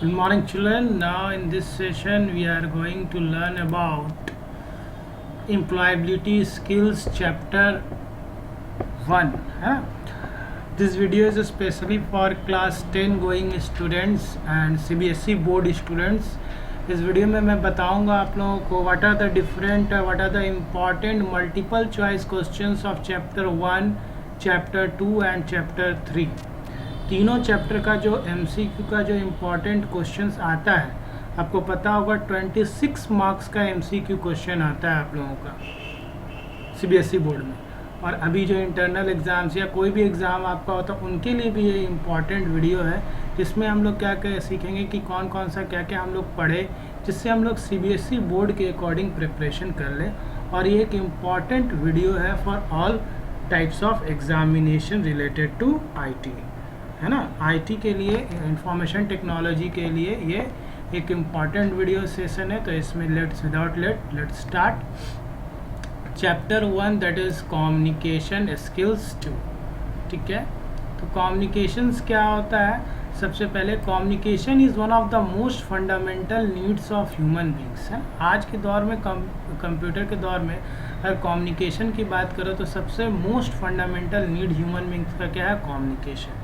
Good morning, children. Now, in this session, we are going to learn about employability skills, chapter 1. This video is especially for class 10 going students and CBSE board students. इस video में मैं बताऊंगा आप लोगों को what are the important multiple choice questions of chapter 1, chapter 2 and chapter 3. तीनों chapter का जो MCQ का जो इम्पोर्टेंट क्वेश्चंस आता है, आपको पता होगा 26 मार्क्स का MCQ क्वेश्चन आता है आप लोगों का CBSE बोर्ड में. और अभी जो इंटरनल एग्ज़ाम्स या कोई भी एग्ज़ाम आपका होता है उनके लिए भी ये इम्पॉर्टेंट वीडियो है, जिसमें हम लोग क्या क्या सीखेंगे कि कौन कौन सा क्या क्या हम लोग पढ़े, जिससे हम लोग CBSE बोर्ड के अकॉर्डिंग प्रिपरेशन कर लें. और ये एक इम्पॉर्टेंट वीडियो है for all types of examination related to IT, है ना. IT के लिए, इंफॉर्मेशन टेक्नोलॉजी के लिए ये एक इम्पॉर्टेंट वीडियो सेशन है. तो इसमें let's start chapter 1, that is communication skills 2. ठीक है, तो कम्युनिकेशंस क्या होता है. सबसे पहले communication is one of the most fundamental needs of human beings. है आज के दौर में, कंप्यूटर के दौर में अगर कम्युनिकेशन की बात करो तो सबसे most fundamental need human beings का क्या है, communication.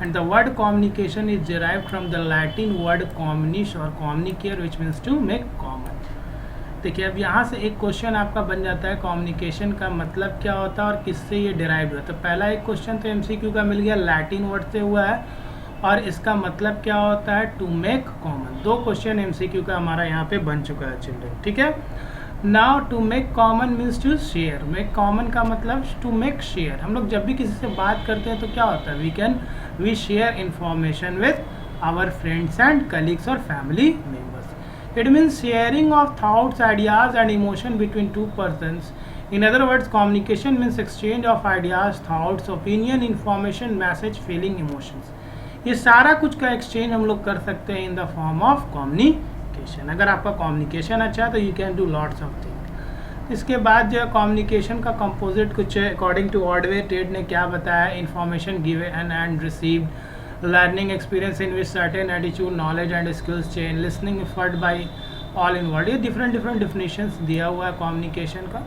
And the word communication is derived from the Latin word communis or communicare, which means to make common. देखिए, अब यहाँ से एक क्वेश्चन आपका बन जाता है, कम्युनिकेशन का मतलब क्या होता है और किससे ये डिराइव हुआ. तो पहला एक क्वेश्चन तो MCQ का मिल गया, लैटिन वर्ड से हुआ है और इसका मतलब क्या होता है, to make common. 2 question MCQ का हमारा यहाँ पे बन चुका है चिल्ड्रन. ठीक है, now to make common means to share. Make common का मतलब टू मेक शेयर. हम लोग जब भी किसी से बात करते हैं तो क्या होता है, we share information with our friends and colleagues or family members. It means sharing of thoughts, ideas and emotion between two persons. In other words, communication means exchange of ideas, thoughts, opinion, information, message, feeling, emotions. ये सारा कुछ का exchange हम लोग कर सकते हैं in the form of communication. अगर आपका कम्युनिकेशन अच्छा है तो you can do lots of thing. इसके बाद जो है कम्युनिकेशन का कंपोजिट कुछ अकॉर्डिंग टू ऑर्डवे टेड ने क्या बताया, information given and received, learning experience in which certain attitude, knowledge and skills chain, listening effort bye all involve. ये डिफरेंट डिफिनीशंस दिया हुआ है कम्युनिकेशन का.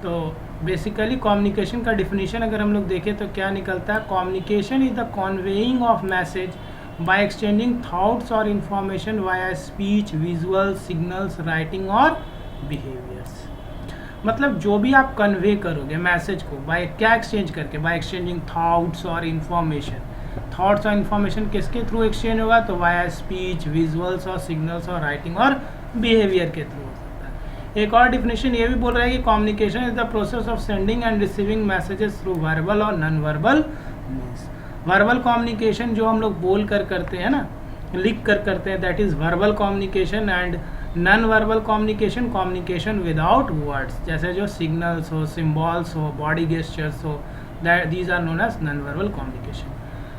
तो बेसिकली कम्युनिकेशन का डिफिनीशन अगर हम लोग देखें तो क्या निकलता है, communication is the conveying of message by exchanging thoughts और information via speech, visual, signals, writing और बिहेवियर्स. मतलब जो भी आप कन्वे करोगे मैसेज को बाय क्या एक्सचेंज करके, बाय एक्सचेंजिंग थॉट्स और इन्फॉर्मेशन. थॉट्स और इन्फॉर्मेशन किसके थ्रू एक्सचेंज होगा, तो वाया स्पीच, विजुअल्स और सिग्नल्स और राइटिंग और बिहेवियर के थ्रू हो सकता है. एक और डिफिनेशन ये भी बोल रहा है कि communication is the process of sending and receiving messages through verbal और non verbal means. Verbal communication जो हम लोग बोल कर करते हैं ना, लिख कर करते हैं, that is verbal communication. And non verbal communication, communication without words, जैसे जो सिग्नल्स हो, सिम्बॉल्स हो, बॉडी गेस्चर्स हो, that these are known as non verbal communication.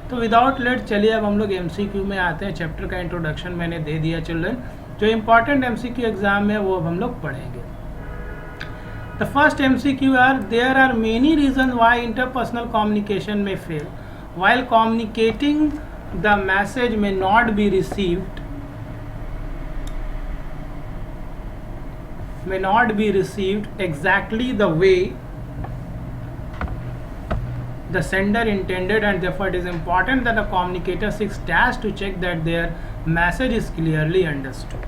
तो विदाउट लेट चलिए अब हम लोग MCQ में आते हैं. चैप्टर का इंट्रोडक्शन मैंने दे दिया चिल्ड्रन. जो इंपॉर्टेंट MCQ एग्जाम में वो अब हम लोग पढ़ेंगे. The first MCQ are, there are many reason why interpersonal communication में fail. While communicating the message may not be received, may not be received exactly the way the sender intended, and therefore it is important that the communicator seeks dash to check that their message is clearly understood.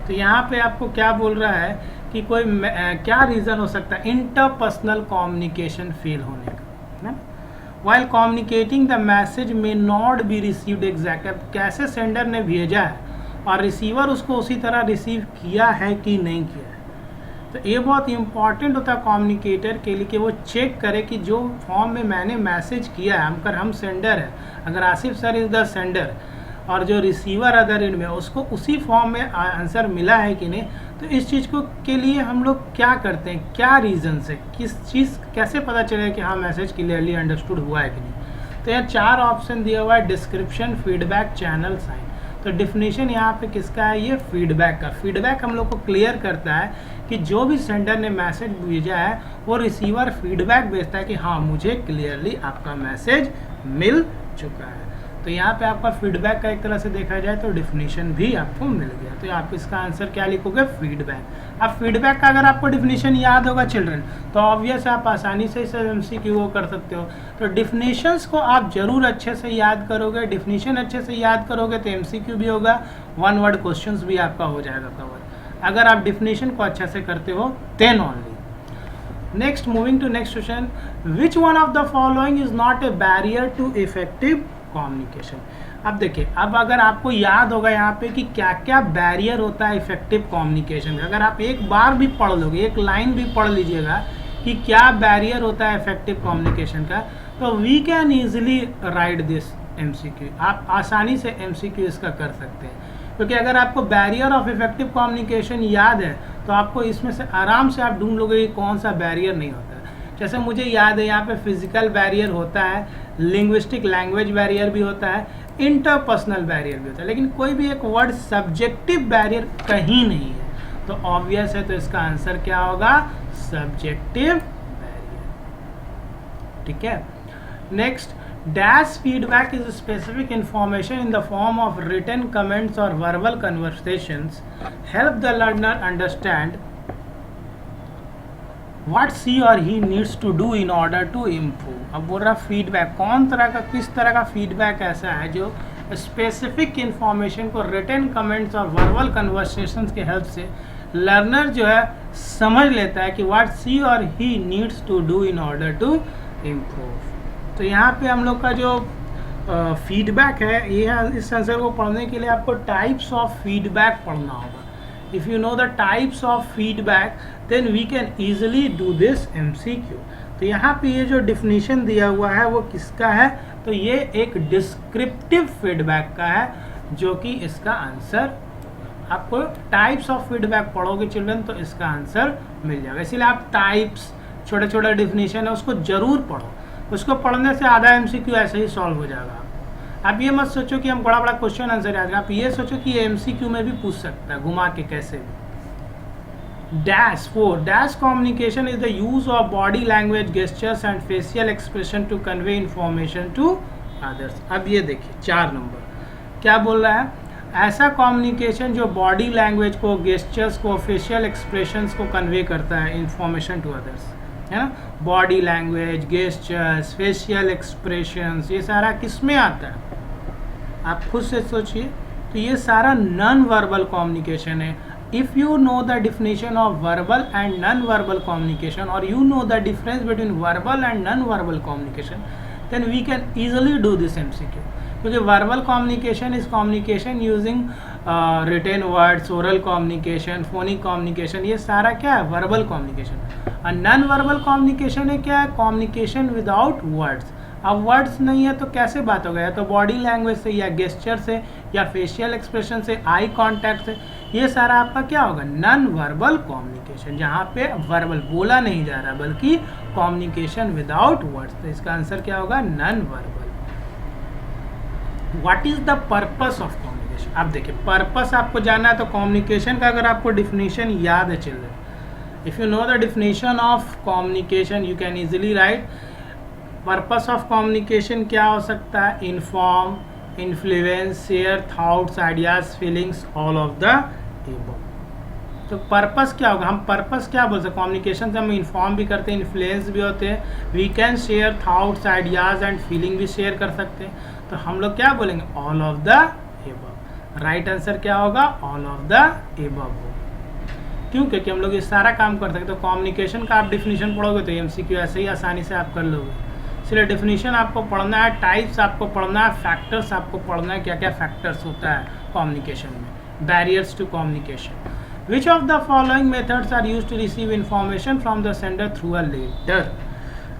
तो यहाँ पे आपको क्या बोल रहा है कि कोई क्या रीज़न हो सकता है इंटरपर्सनल कम्युनिकेशन फेल होने का, ना. While communicating the message may not be received exactly, कैसे सेंडर ने भेजा है और रिसीवर उसको उसी तरह रिसीव किया है कि नहीं किया है. तो ये बहुत इंपॉर्टेंट होता है कम्युनिकेटर के लिए कि वो चेक करे कि जो फॉर्म में मैंने मैसेज किया है, हम सेंडर है, अगर Asif sir is the sender और जो रिसीवर अदर एंड में उसको उसी फॉर्म में आंसर मिला है कि नहीं. तो इस चीज़ को के लिए हम लोग क्या करते हैं, क्या रीज़न से, किस चीज़ कैसे पता चलेगा कि हाँ मैसेज क्लियरली अंडरस्टूड हुआ है कि नहीं. तो यहाँ 4 ऑप्शन दिया हुआ है, डिस्क्रिप्शन, फीडबैक, चैनल, साइन. तो डिफिनीशन यहाँ पे किसका है, ये फीडबैक का. फीडबैक हम लोग को क्लियर करता है कि जो भी सेंडर ने मैसेज भेजा है वो रिसीवर फीडबैक भेजता है कि हाँ मुझे क्लियरली आपका मैसेज मिल चुका है. तो यहाँ पे आपका फीडबैक का एक तरह से देखा जाए तो डिफिनीशन भी आपको मिल गया। तो आप इसका आंसर क्या लिखोगे, फीडबैक। अब फीडबैक का अगर आपको डिफिनीशन याद होगा चिल्ड्रन, तो ऑब्वियस आप आसानी से इसे MCQ वो कर सकते हो। तो डिफिनीशंस को आप जरूर अच्छे से याद करोगे, डिफिनीशन अच्छे से याद करोगे तो MCQ भी होगा, 1 वर्ड क्वेश्चंस भी आपका हो जाएगा कवर, अगर आप डिफिनीशन को अच्छे से करते हो then only. Next, moving to next question, which one of the following is not a barrier to effective communication. अब देखिए, अब अगर आपको याद होगा यहाँ पे कि क्या क्या बैरियर होता है इफेक्टिव कम्युनिकेशन का, अगर आप एक बार भी पढ़ लोगे, एक लाइन भी पढ़ लीजिएगा कि क्या बैरियर होता है इफेक्टिव कम्युनिकेशन का, तो we can easily write this MCQ। आप आसानी से MCQ इसका कर सकते हैं, क्योंकि अगर आपको बैरियर ऑफ इफेक्टिव कम्युनिकेशन याद है तो आपको इसमें से आराम से आप ढूंढ लोगे कि कौन सा बैरियर नहीं होता है। जैसे मुझे याद है यहाँ पे फिजिकल बैरियर होता है, लिंग्विस्टिक लैंग्वेज बैरियर भी होता है, इंटरपर्सनल बैरियर भी होता है, लेकिन कोई भी एक वर्ड सब्जेक्टिव बैरियर कहीं नहीं है। तो ऑब्वियस है, तो इसका आंसर क्या होगा, सब्जेक्टिव बैरियर। ठीक है। Next, dash feedback is specific information in the form of written comments or verbal conversations help the learner understand what she or he needs to do in order to improve। अब बोल रहा feedback, कौन तरह का, किस तरह का feedback ऐसा है जो स्पेसिफिक इंफॉर्मेशन को रिटन कमेंट्स और वर्बल कन्वर्सेशंस के हेल्प से लर्नर जो है समझ लेता है कि व्हाट सी और he needs to do in order to improve. तो यहाँ पे हम लोग का जो फीडबैक है, ये इस आंसर को पढ़ने के लिए आपको टाइप्स ऑफ फीडबैक पढ़ना होगा। If you know the types of feedback then we can easily do this MCQ। तो यहाँ पे ये जो डिफिनीशन दिया हुआ है वो किसका है, तो ये एक डिस्क्रिप्टिव फीडबैक का है, जो कि इसका आंसर आपको टाइप्स ऑफ फीडबैक पढ़ोगे चिल्ड्रन तो इसका आंसर मिल जाएगा। इसीलिए आप टाइप्स, छोटे छोटे डिफिनीशन है उसको जरूर पढ़ो, उसको पढ़ने से आधा MCQ ऐसे ही सॉल्व हो जाएगा। आप ये मत सोचो कि हम बड़ा बड़ा क्वेश्चन आंसर याद, आप ये सोचो कि ये MCQ में भी पूछ सकता है घुमा के कैसे भी। Dash 4, dash communication is the use of body language, gestures and facial expression to convey information to others. अब ये देखिए 4 नंबर क्या बोल रहा है, ऐसा कम्युनिकेशन जो बॉडी लैंग्वेज को, गेस्चर्स को, फेशियल एक्सप्रेशंस को कन्वे करता है इंफॉर्मेशन टू अदर्स, है ना। Body language, gestures, facial expressions, ये सारा किस में आता है, आप खुद से सोचिए। तो ये सारा नॉन वर्बल कम्युनिकेशन है। If you know the definition of verbal and non verbal communication, और you know the difference between verbal and non verbal communication, then we can easily do this MCQ। क्योंकि verbal communication is communication using written words, oral communication, phonic communication, ये सारा क्या है, verbal communication. और non verbal communication है क्या है, communication without words. अब वर्ड्स नहीं है तो कैसे बात होगा, या तो बॉडी लैंग्वेज से, या गेस्चर से, या फेशियल एक्सप्रेशन से, आई कॉन्टैक्ट से, ये सारा आपका क्या होगा, नॉन वर्बल कम्युनिकेशन, जहाँ पे वर्बल बोला नहीं जा रहा बल्कि कम्युनिकेशन विदाउट वर्ड्स। तो इसका आंसर क्या होगा, non verbal. What is the purpose of communication. अब देखिए, पर्पस आपको जानना है तो कम्युनिकेशन का अगर आपको डिफिनेशन याद है children, if you know the definition of communication you can easily right. Purpose of communication क्या हो सकता है, inform, influence, share thoughts, ideas, feelings, all of the above. तो पर्पस क्या होगा, हम पर्पस क्या बोल सकते हैं, कम्युनिकेशन से हम इन्फॉर्म भी करते हैं, इन्फ्लुएंस भी होते हैं, we can share thoughts, ideas and feeling भी शेयर कर सकते हैं। तो हम लोग क्या बोलेंगे, all of the above. Right answer क्या होगा, ऑल ऑफ द एबव। क्यों, क्योंकि हम लोग ये सारा काम कर सकते हैं। तो कम्युनिकेशन का आप डिफिनीशन पढ़ोगे तो MCQ ऐसे ही आसानी से आप कर लोगे। इसलिए डिफिनीशन आपको पढ़ना है, टाइप्स आपको पढ़ना है, फैक्टर्स आपको पढ़ना है, क्या क्या फैक्टर्स होता है कम्युनिकेशन में, barriers to communication. Which of the following methods are used to receive information from the sender through a letter.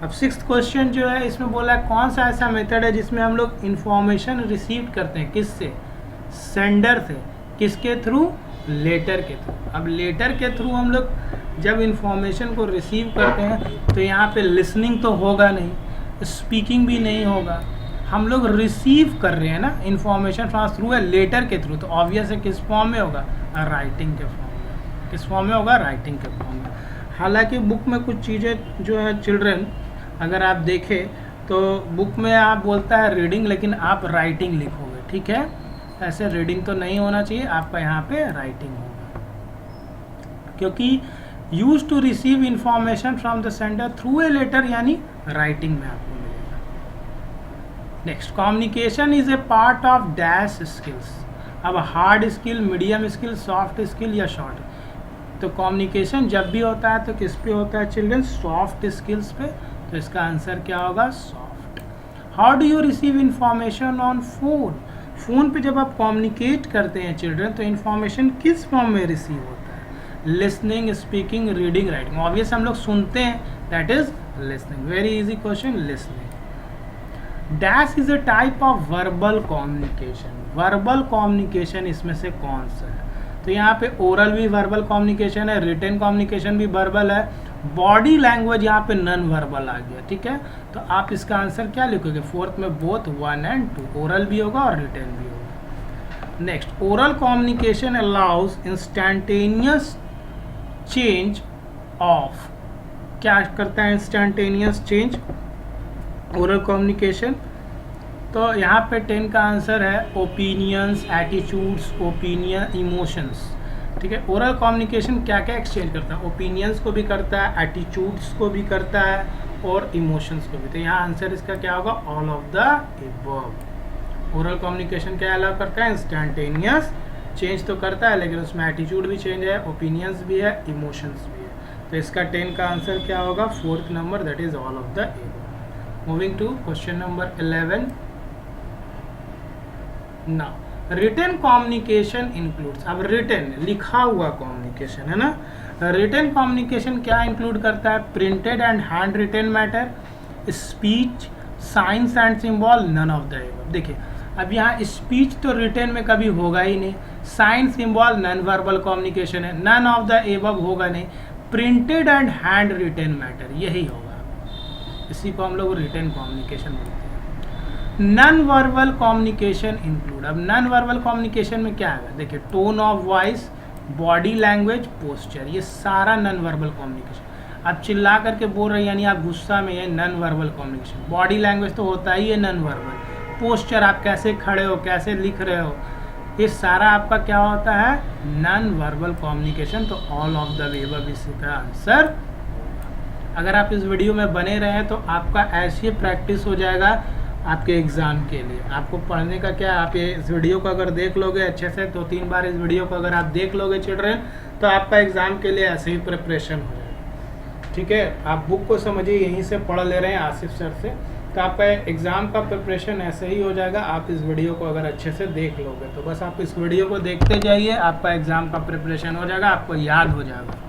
अब 6th क्वेश्चन जो है इसमें बोला है कौन सा ऐसा मेथड है जिसमें हम लोग इन्फॉर्मेशन रिसीव करते हैं, किससे, सेंडर से, किसके थ्रू, लेटर के थ्रू। अब लेटर के थ्रू हम लोग जब इन्फॉर्मेशन को रिसीव करते हैं तो यहाँ पे लिसनिंग तो होगा नहीं, स्पीकिंग भी नहीं होगा, हम लोग रिसीव कर रहे हैं ना इन्फॉर्मेशन फ्रॉम थ्रू है लेटर के थ्रू। तो ऑब्वियस है किस फॉर्म में होगा, राइटिंग के फॉर्म में। किस फॉर्म में होगा, राइटिंग के फॉर्म में। हालांकि बुक में कुछ चीज़ें जो है चिल्ड्रन अगर आप देखें तो बुक में आप बोलता है रीडिंग, लेकिन आप राइटिंग लिखोगे, ठीक है। ऐसे रीडिंग तो नहीं होना चाहिए, आपका यहाँ पे राइटिंग होगा, क्योंकि use to receive information from the sender through a letter, यानी राइटिंग में आपको मिलेगा। Next, communication is a part of dash skills. अब hard skill, medium skill, soft skill या शॉर्ट, तो कम्युनिकेशन जब भी होता है तो किस पे होता है चिल्ड्रन? सॉफ्ट स्किल्स पे। तो इसका आंसर क्या होगा? Soft. How do you receive information on phone? Phone पे जब आप कम्युनिकेट करते हैं चिल्ड्रन, तो इन्फॉर्मेशन किस फॉर्म में रिसीव होता है? Listening, speaking, reading, writing. Obvious हम लोग सुनते हैं, that is listening. Very easy question, listening. Dash is a type of verbal communication. Verbal communication इसमें से कौन सा है? तो यहाँ पे ओरल भी वर्बल कम्युनिकेशन है, रिटन कम्युनिकेशन भी वर्बल है, बॉडी लैंग्वेज यहाँ पे नॉन वर्बल आ गया, ठीक है। तो आप इसका आंसर क्या लिखोगे? फोर्थ में बोथ 1 and 2, ओरल भी होगा और रिटन भी होगा। Next, oral communication allows instantaneous change of. क्या करता है इंस्टेंटेनियस चेंज ओरल कम्युनिकेशन? तो यहाँ पे 10 का आंसर है ओपिनियंस, एटीट्यूड्स, ओपिनियन, इमोशंस, ठीक है। ओरल कम्युनिकेशन क्या क्या एक्सचेंज करता है? ओपिनियंस को भी करता है, एटीट्यूड्स को भी करता है और इमोशंस को भी। तो यहाँ आंसर इसका क्या होगा? All of the above. Oral communication क्या अलाउ करता है? इंस्टेंटेनियस चेंज तो करता है, लेकिन उसमें एटीट्यूड भी चेंज है, ओपिनियंस भी है, इमोशंस भी है। तो इसका 10 का आंसर क्या होगा? 4th number, that is all of the above. Moving to question number 11। ना, रिटन कम्युनिकेशन इंक्लूड्स। अब रिटन लिखा हुआ कम्युनिकेशन है ना, रिटन कम्युनिकेशन क्या इंक्लूड करता है? Printed and hand written matter, speech, signs and symbol, none of the above. देखिए अब यहाँ स्पीच तो रिटन में कभी होगा ही नहीं, sign symbol non verbal communication है, नन ऑफ द एबव होगा नहीं, printed and hand written matter यही होगा, इसी को हम लोग रिटन कम्युनिकेशन बोलते हैं। Non verbal communication include. अब नॉन वर्बल कम्युनिकेशन में क्या है? देखिए tone of voice, body language, posture, ये सारा नॉन वर्बल कम्युनिकेशन। आप चिल्ला करके बोल रहे हैं यानी आप गुस्सा में है, non verbal communication. Body language तो होता ही है नॉन वर्बल, पोस्चर आप कैसे खड़े हो, कैसे लिख रहे हो, ये सारा आपका क्या होता है? Non verbal communication. तो ऑल ऑफ द अबव इसका आंसर। अगर आप इस वीडियो में बने रहे तो आपका ऐसे प्रैक्टिस हो जाएगा आपके एग्ज़ाम के लिए। आपको पढ़ने का क्या, आप ये इस वीडियो को अगर देख लोगे अच्छे से, 2-3 बार इस वीडियो को अगर आप देख लोगे चिल्ड्रन, तो आपका एग्ज़ाम के लिए ऐसे ही प्रिपरेशन हो जाएगा, ठीक है। आप बुक को समझिए, यहीं से पढ़ ले रहे हैं आसिफ सर से, तो आपका एग्ज़ाम का प्रिपरेशन ऐसे ही हो जाएगा आप इस वीडियो को अगर अच्छे से देख लोगे। तो बस आप इस वीडियो को देखते जाइए, आपका एग्ज़ाम का प्रिपरेशन हो जाएगा, आपको याद हो जाएगा,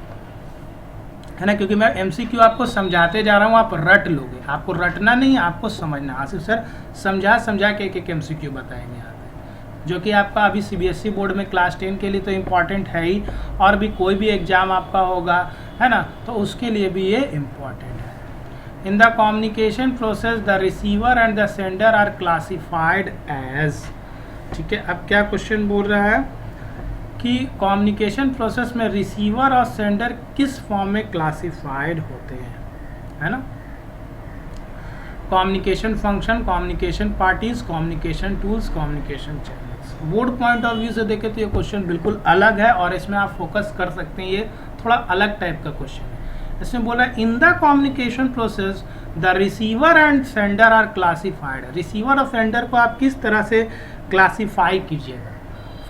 है ना। क्योंकि मैं MCQ आपको समझाते जा रहा हूँ, आप रट लोगे, आपको रटना नहीं, आपको समझना। आसिफ सर समझा के एक MCQ बताएंगे यहाँ पे, जो कि आपका अभी CBSE बोर्ड में क्लास 10 के लिए तो इम्पॉर्टेंट है ही, और भी कोई भी एग्जाम आपका होगा, है ना, तो उसके लिए भी ये इम्पॉर्टेंट है। In the communication process the receiver and the sender are classified as, ठीक है। अब क्या क्वेश्चन बोल रहा है कि कम्युनिकेशन प्रोसेस में रिसीवर और सेंडर किस फॉर्म में क्लासिफाइड होते हैं, है ना। Communication function, communication parties, communication tools, communication channels. Board point of view से देखें तो ये क्वेश्चन बिल्कुल अलग है और इसमें आप फोकस कर सकते हैं, ये थोड़ा अलग टाइप का क्वेश्चन है। इसमें बोला in the communication process the receiver and sender are classified. Receiver और सेंडर को आप किस तरह से क्लासीफाई कीजिएगा?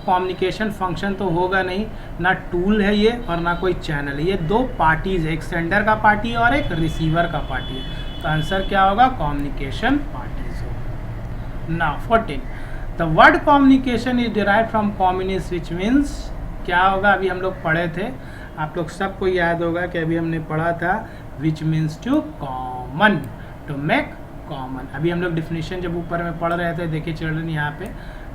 कम्युनिकेशन फंक्शन तो होगा नहीं, ना टूल है ये और ना कोई चैनल है, ये दो पार्टीज है, एक सेंडर का पार्टी और एक रिसीवर का पार्टी है। तो आंसर क्या होगा? कम्युनिकेशन पार्टीज होगा। Now 14, the word communication is derived from communist which means क्या होगा? अभी हम लोग पढ़े थे, आप लोग सबको याद होगा कि अभी हमने पढ़ा था which means to common, to make common. अभी हम लोग डिफिनेशन जब ऊपर में पढ़ रहे थे, देखिए चिल्ड्रन यहाँ पे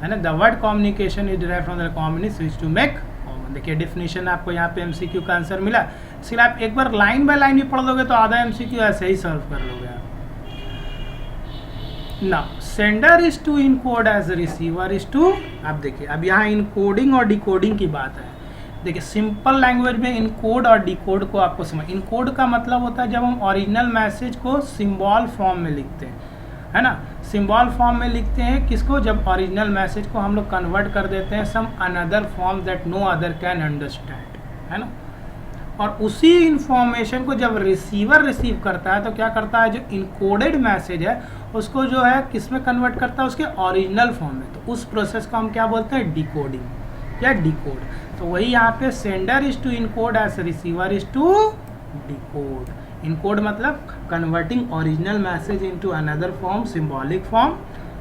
है ना, the word communication is derived from the communist which to make common. देखिए डिफिनेशन आपको यहाँ पे MCQ का आंसर मिला, इसलिए आप एक बार लाइन बाय लाइन भी पढ़ लोगे तो आधा MCQ ऐसे ही सॉल्व कर लोगे आप। ना sender is to encode as receiver is to, आप देखिए अब यहाँ इनकोडिंग और डिकोडिंग की बात है। देखिए सिंपल लैंग्वेज में इनकोड और डिकोड को आपको समझ, इनकोड का मतलब होता है जब हम ओरिजिनल मैसेज को सिंबल फॉर्म में लिखते हैं, है ना। सिंबल फॉर्म में लिखते हैं किसको, जब ओरिजिनल मैसेज को हम लोग कन्वर्ट कर देते हैं some another form that no other can understand, है ना। और उसी इंफॉर्मेशन को जब रिसीवर रिसीव करता है तो क्या करता है, जो इनकोडेड मैसेज है उसको जो है किस में कन्वर्ट करता है, उसके ओरिजिनल फॉर्म में। तो उस प्रोसेस को हम क्या बोलते हैं, डिकोडिंग या डिकोड। तो वही यहाँ पे sender is to encode as receiver is to decode. Encode मतलब converting original message into another form, symbolic form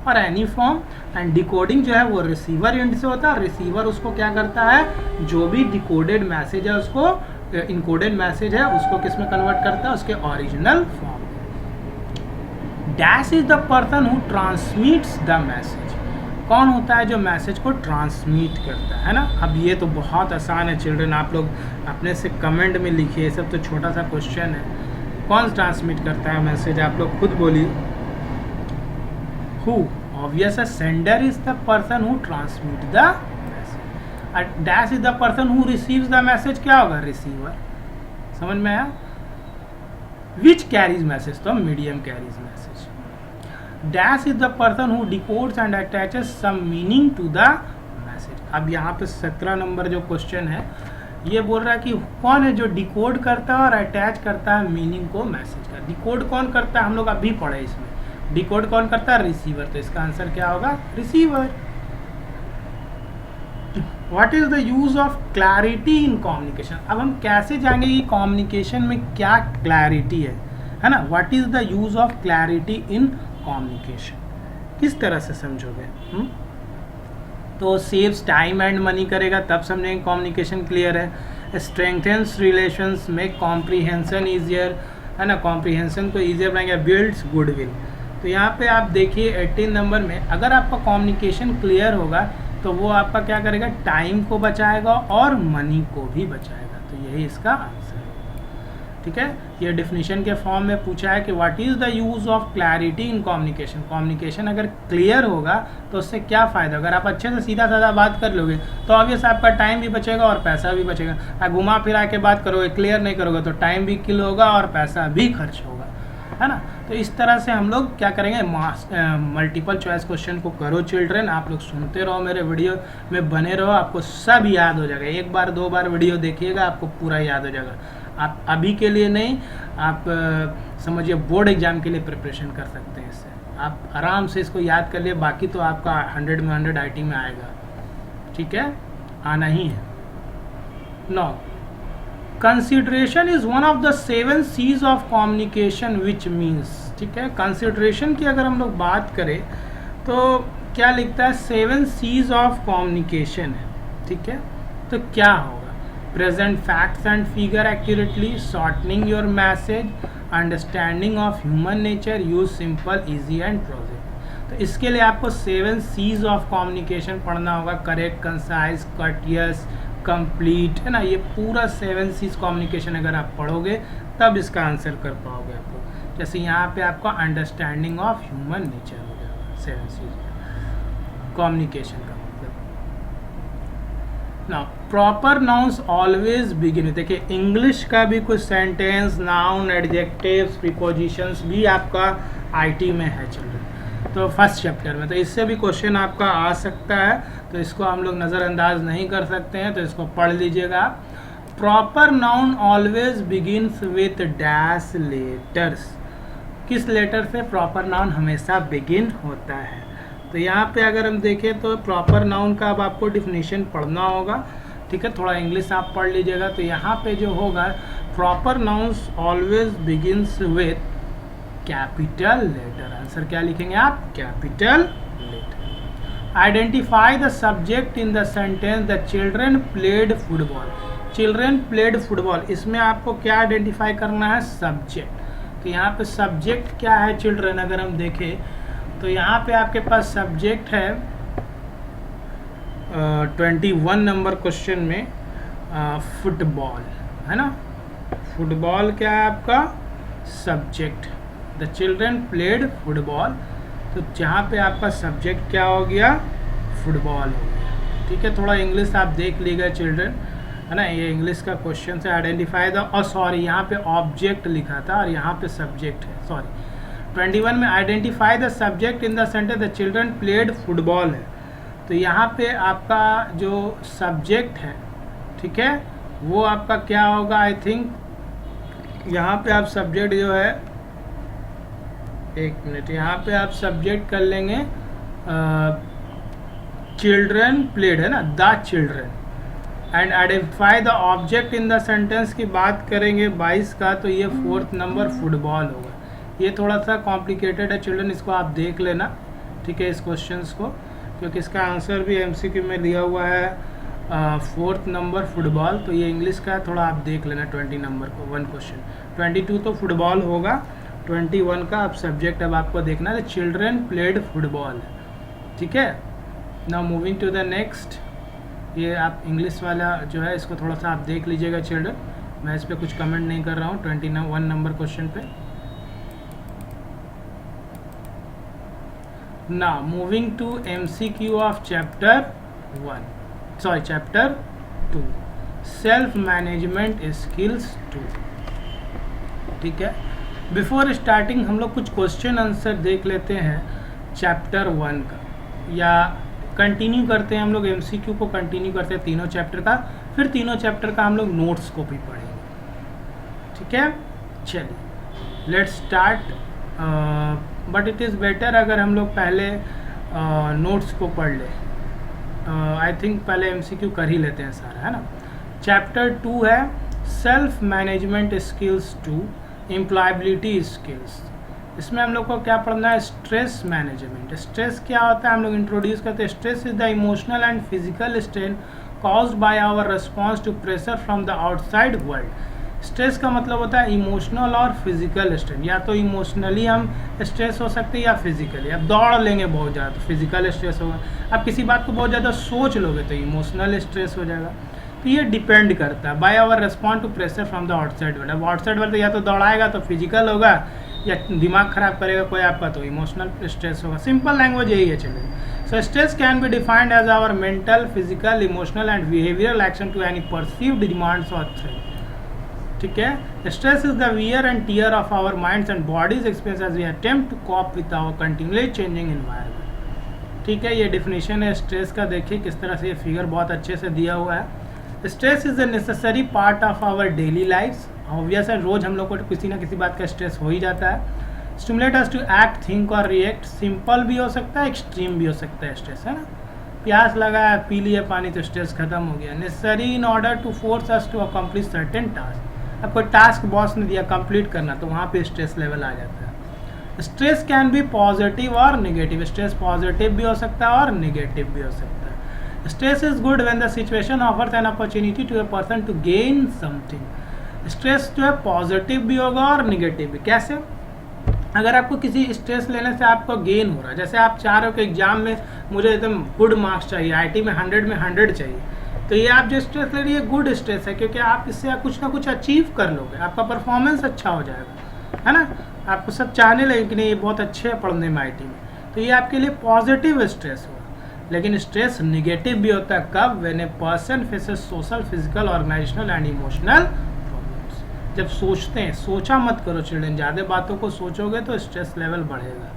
और एनी फॉर्म। एंड डिकोडिंग जो है वो रिसीवर एंड से होता है। रिसीवर उसको क्या करता है, जो भी डिकोडेड मैसेज है उसको, इनकोडेड मैसेज है उसको किस में कन्वर्ट करता है, उसके original form. Dash is the person who transmits the message. कौन होता है जो मैसेज को ट्रांसमिट करता है ना। अब ये तो बहुत आसान है चिल्ड्रन, आप लोग अपने से कमेंट में लिखिए, ये सब तो छोटा सा क्वेश्चन है। कौन ट्रांसमिट करता है मैसेज, आप लोग खुद बोलिए। हु, ऑब्वियस है, sender is the person who transmit the message. Dash is the person who receives the message, क्या होगा, रिसीवर। समझ में आया। विच कैरीज मैसेज, तो medium carries message. Dash is the person who decodes and attaches some meaning to the message. अब यहाँ पे 17 number जो क्वेश्चन है ये बोल रहा है कि कौन है जो डिकोड करता है और अटैच करता है मीनिंग को मैसेज का। डिकोड कौन करता है, हम लोग अभी पढ़े इसमें। डिकोड कौन करता है, रिसीवर। तो इसका आंसर क्या होगा, receiver. What is the use of clarity in communication. अब हम कैसे जानेंगे कि कम्युनिकेशन में क्या क्लैरिटी है ना। What is the use of clarity in communication, किस तरह से समझोगे। तो सेव्स टाइम एंड मनी करेगा, तब समझेंगे कम्युनिकेशन क्लियर है। Strengthens relations, make comprehension easier, है ना, कॉम्प्रीहेंशन को ईजियर बनाएंगे। Builds goodwill. तो यहाँ पे आप देखिए 18 नंबर में अगर आपका कम्युनिकेशन क्लियर होगा तो वो आपका क्या करेगा, टाइम को बचाएगा और मनी को भी बचाएगा। तो यही इसका आंसर है, ठीक है। ये डेफिनेशन के फॉर्म में पूछा है कि what is the use of clarity in communication. Communication अगर क्लियर होगा तो उससे क्या फ़ायदा, अगर आप अच्छे से सीधा साधा बात कर लोगे तो ऑब्वियस आपका टाइम भी बचेगा और पैसा भी बचेगा। आप घुमा फिरा के बात करोगे, क्लियर नहीं करोगे तो टाइम भी किल होगा और पैसा भी खर्च होगा, है ना। तो इस तरह से हम लोग क्या करेंगे, मल्टीपल चॉइस क्वेश्चन को करो चिल्ड्रन। आप लोग सुनते रहो, मेरे वीडियो में बने रहो, आपको सब याद हो जाएगा। एक बार दो बार वीडियो देखिएगा आपको पूरा याद हो जाएगा। आप अभी के लिए नहीं, आप समझिए बोर्ड एग्जाम के लिए प्रिपरेशन कर सकते हैं इससे। आप आराम से इसको याद कर लिए, बाकी तो आपका 100 में 100 IT में आएगा, ठीक है, आना ही है। Now, consideration is one of the 7 C's of communication which means, ठीक है। कंसिडरेशन की अगर हम लोग बात करें तो क्या लिखता है, 7 C's ऑफ कम्युनिकेशन है, ठीक है। तो क्या होगा, present facts and figure accurately, shortening your message, understanding of human nature, use simple, easy and project. तो इसके लिए आपको 7 C's ऑफ कम्युनिकेशन पढ़ना होगा। करेक्ट, कंसाइज, कर्टियस, कंप्लीट, है ना। ये पूरा 7 C's कम्युनिकेशन अगर आप पढ़ोगे तब इसका आंसर कर पाओगे आप लोग। जैसे यहाँ पे आपका अंडरस्टैंडिंग ऑफ ह्यूमन नेचर हो जाएगा 7 C's कम्युनिकेशन का मतलब। ना प्रॉपर नाउन्स ऑलवेज बिगिन, देखिए इंग्लिश का भी कुछ सेंटेंस, नाउन, एडजेक्टिव्स, प्रीपोजिशंस भी आपका IT में है चिल्ड्रन। तो फर्स्ट चैप्टर में, तो इससे भी क्वेश्चन आपका आ सकता है, तो इसको हम लोग नज़रअंदाज नहीं कर सकते हैं, तो इसको पढ़ लीजिएगा। Proper noun always begins with dash letters. किस लेटर से प्रॉपर नाउन हमेशा बिगिन होता है। तो यहाँ पे अगर हम देखें तो प्रॉपर नाउन का अब आपको डिफिनीशन पढ़ना होगा, ठीक है। थोड़ा इंग्लिश आप पढ़ लीजिएगा। तो यहाँ पे जो होगा, proper nouns always begins with capital letter. Answer क्या लिखेंगे आप, capital letter. Identify the subject in the sentence the children played football. Children played football, इसमें आपको क्या आइडेंटिफाई करना है, सब्जेक्ट। तो यहाँ पे सब्जेक्ट क्या है चिल्ड्रन, अगर हम देखें तो यहाँ पे आपके पास सब्जेक्ट है 21 नंबर क्वेश्चन में फुटबॉल, है ना। फुटबॉल क्या है आपका subject, the children played football. तो जहाँ पे आपका सब्जेक्ट क्या हो गया, फुटबॉल हो गया, ठीक है। थोड़ा इंग्लिश आप देख लीजिएगा चिल्ड्रन, है ना। ये इंग्लिश का क्वेश्चन से आइडेंटिफाई द, और सॉरी यहाँ पे ऑब्जेक्ट लिखा था और यहाँ पे सब्जेक्ट है, सॉरी। 21 में identify the subject in the sentence the children played football है। तो यहाँ पे आपका जो सब्जेक्ट है, ठीक है, वो आपका क्या होगा, आई थिंक यहाँ पे आप सब्जेक्ट जो है, एक मिनट, यहाँ पे आप सब्जेक्ट कर लेंगे चिल्ड्रन प्लेड है ना, the children, and identify the object in the sentence की बात करेंगे 22 का, तो ये 4th नंबर फुटबॉल होगा। ये थोड़ा सा कॉम्प्लिकेटेड है चिल्ड्रन, इसको आप देख लेना, ठीक है, इस क्वेश्चंस को, क्योंकि इसका आंसर भी एमसीक्यू में दिया हुआ है 4th नंबर फुटबॉल। तो ये इंग्लिश का है, थोड़ा आप देख लेना 20 नंबर को, 1 क्वेश्चन। 22 तो फुटबॉल होगा, 21 का अब सब्जेक्ट अब आपको देखना है चिल्ड्रन प्लेड फुटबॉल, ठीक है। Now moving to the next, ये आप इंग्लिश वाला जो है इसको थोड़ा सा आप देख लीजिएगा चिल्ड्रन, मैं इस पर कुछ कमेंट नहीं कर रहा हूँ। 21 नंबर क्वेश्चन पे now moving to MCQ of chapter 2 self management skills 2, ठीक है। बिफोर स्टार्टिंग हम लोग कुछ क्वेश्चन आंसर देख लेते हैं चैप्टर 1 का, या कंटिन्यू करते हैं हम लोग MCQ को, कंटिन्यू करते हैं तीनों चैप्टर का, फिर तीनों चैप्टर का हम लोग नोट्स को भी पढ़ेंगे, ठीक है। चलिए let's start, but it is better अगर हम लोग पहले नोट्स को पढ़ लें। आई थिंक पहले MCQ कर ही लेते हैं सारा, है ना। चैप्टर 2 है self management skills 2 employability skills. इसमें हम लोग को क्या पढ़ना है, स्ट्रेस मैनेजमेंट। स्ट्रेस क्या होता है हम लोग इंट्रोड्यूस करते हैं। Stress is the emotional and physical strain caused by our response to pressure from the outside world. Stress का मतलब होता है इमोशनल और फिजिकल स्ट्रेन, या तो इमोशनली हम स्ट्रेस हो सकते हैं या फिजिकली। अब दौड़ लेंगे बहुत ज़्यादा तो फिजिकल स्ट्रेस होगा, अब किसी बात को बहुत ज़्यादा सोच लोगे तो इमोशनल स्ट्रेस हो जाएगा। तो ये डिपेंड करता है by our response to pressure from the outside world. अब आउटसाइड वर्ल्ड या तो दौड़ाएगा तो फिजिकल होगा, या दिमाग खराब करेगा कोई आपका तो इमोशनल स्ट्रेस होगा। सिंपल लैंग्वेज यही है चलिए। So stress can be defined as our mental, physical, emotional and behavioural action to any perceived demands और थ्रेट, ठीक है। Stress is the wear and tear of our minds and bodies experience as we attempt to cope with our continuously changing environment, ठीक है। ये definition है stress का, देखिए किस तरह से ये फिगर बहुत अच्छे से दिया हुआ है। Stress is a necessary part of our daily lifes. Obvious है रोज हम लोग को किसी ना किसी बात का स्ट्रेस हो ही जाता है। Stimulate us to act, think और रिएक्ट। सिंपल भी हो सकता है, एक्सट्रीम भी हो सकता है स्ट्रेस, है ना। प्यास लगा है, पी लिए पानी तो स्ट्रेस खत्म हो गया। Necessary in order to force us to accomplish certain task. अब कोई टास्क बॉस ने दिया कंप्लीट करना तो वहाँ पे स्ट्रेस लेवल आ जाता है। स्ट्रेस कैन बी पॉजिटिव और नेगेटिव। स्ट्रेस पॉजिटिव भी हो सकता है और नेगेटिव भी हो सकता है। Stress is good when the situation offers an opportunity to a person to gain something. Stress जो है पॉजिटिव भी होगा और नेगेटिव भी। कैसे? अगर आपको किसी स्ट्रेस लेने से आपको गेन हो रहा है, जैसे आप चाह रहे हो कि एग्जाम में मुझे एकदम गुड मार्क्स चाहिए, IT में 100 चाहिए, तो ये आप जो स्ट्रेस ले रही है गुड स्ट्रेस है, क्योंकि आप इससे कुछ ना कुछ अचीव कर लोगे, आपका परफॉर्मेंस अच्छा हो जाएगा, है ना। आपको सब चाहने लगे कि नहीं ये बहुत अच्छे है पढ़ने में IT में, तो ये आपके लिए पॉजिटिव स्ट्रेस होगा। लेकिन स्ट्रेस निगेटिव भी होता है, कब? When a person faces social, physical, organisational and emotional problems. जब सोचते हैं, सोचा मत करो चिल्ड्रन, ज़्यादा बातों को सोचोगे तो स्ट्रेस लेवल बढ़ेगा।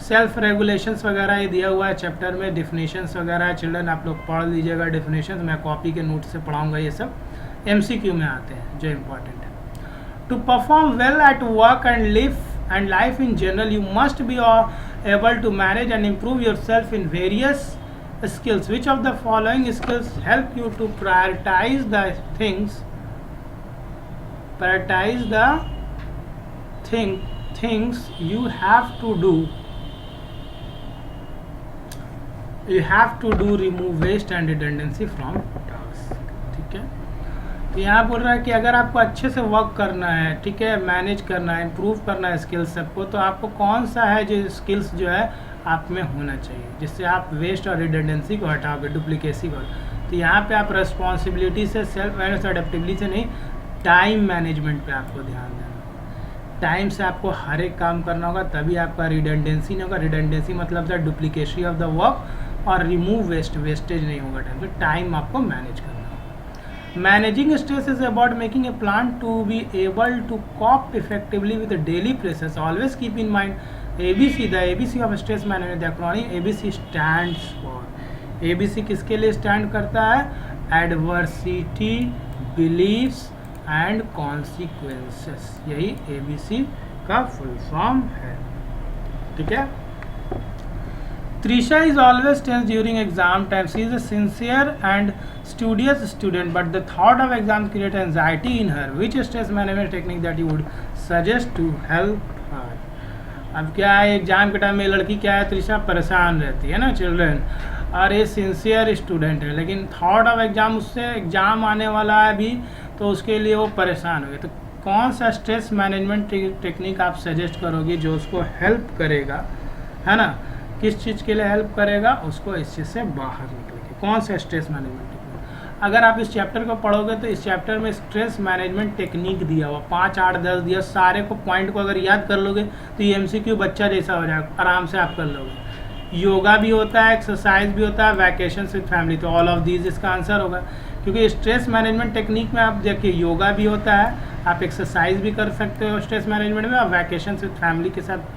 सेल्फ रेगुलेशंस वगैरह ये दिया हुआ है चैप्टर में, डिफिनेशंस वगैरह है चिल्ड्रन, आप लोग पढ़ लीजिएगा डिफिनेशंस। मैं कॉपी के नोट से पढ़ाऊंगा, ये सब MCQ में आते हैं जो इम्पोर्टेंट है। To perform well at work and live and life in general, you must be able to manage and improve yourself in various skills. Which of the following skills help you to prioritize the things you have to do? You have to do remove waste and redundancy from tasks, ठीक है। तो यहाँ बोल रहा है कि अगर आपको अच्छे से वर्क करना है, ठीक है, मैनेज करना है, इम्प्रूव करना है स्किल्स सबको, तो आपको कौन सा है जो स्किल्स जो है आप में होना चाहिए जिससे आप वेस्ट और रिडंडेंसी को हटाओगे, डुप्लीकेसी को। तो यहाँ पे आप रिस्पॉन्सिबिलिटी से, सेल्फ अवेयरनेस, अडेप्टेबिलिटी से नहीं, टाइम मैनेजमेंट पे आपको ध्यान देना होगा। टाइम से आपको हर एक काम करना होगा, तभी आपका रिडंडेंसी नहीं होगा। रिडंडेंसी मतलब था डुप्लीकेसी ऑफ द वर्क, और रिमूव वेस्टेज नहीं होगा टाइम। तो टाइम आपको मैनेज करना होगा। Managing stress is about making a plan to be able to cope effectively with daily pressures. Always keep in mind ABC, the ABC of stress management, the acronym ABC stands for. ABC किसके लिए stand करता है? Adversity, beliefs and consequences. यही ABC का full form है. ठीक है. Trisha is always tense during exam time. She is a sincere and studious student, but the thought of exam creates anxiety in her. Which stress management technique that you would suggest to help her? अब क्या है, exam के time में लड़की क्या है, त्रिशा परेशान रहती है ना चिल्ड्रन, और ये सिंसियर स्टूडेंट है, लेकिन थॉट ऑफ एग्जाम, उससे एग्जाम आने वाला है अभी, तो उसके लिए वो परेशान हो गए. तो कौन सा स्ट्रेस मैनेजमेंट टेक्निक आप सजेस्ट करोगे जो उसको हेल्प करेगा, है ना, किस चीज़ के लिए हेल्प करेगा, उसको इस चीज़ से बाहर निकलेगी. कौन सा स्ट्रेस मैनेजमेंट टेक्निक? अगर आप इस चैप्टर को पढ़ोगे तो इस चैप्टर में स्ट्रेस मैनेजमेंट टेक्निक दिया हुआ 5, 8, 10 दिया, सारे को पॉइंट को अगर याद कर लोगे तो ये MCQ बच्चा जैसा हो जाएगा, आराम से आप कर लोगे. योगा भी होता है, एक्सरसाइज भी होता है, वैकेशन विद फैमिली, तो ऑल ऑफ दीज इसका आंसर होगा. क्योंकि स्ट्रेस मैनेजमेंट टेक्निक में आप देखिए योगा भी होता है, आप एक्सरसाइज भी कर सकते हो स्ट्रेस मैनेजमेंट में, और वैकेशन विद फैमिली के साथ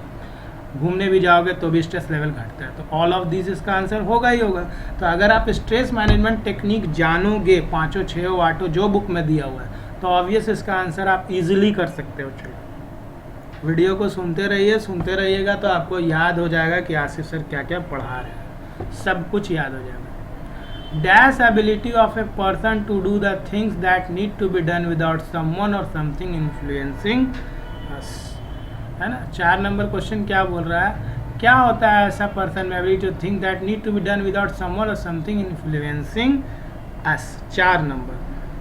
घूमने भी जाओगे तो भी स्ट्रेस लेवल घटता है. तो ऑल ऑफ दिस इसका आंसर होगा ही होगा. तो अगर आप स्ट्रेस मैनेजमेंट टेक्निक जानोगे, 5, 6, 8 जो बुक में दिया हुआ है, तो ऑब्वियस इसका आंसर आप इजीली कर सकते हो. चलो वीडियो को सुनते रहिएगा तो आपको याद हो जाएगा कि आसिफ सर क्या क्या पढ़ा रहे हैं, सब कुछ याद हो जाएगा. Dash ability of a person to do the things that need to be done without someone or something influencing us, है ना. 4 नंबर क्वेश्चन क्या बोल रहा है, क्या होता है ऐसा पर्सन में ability to think that need to be done without someone or something influencing us. 4 number,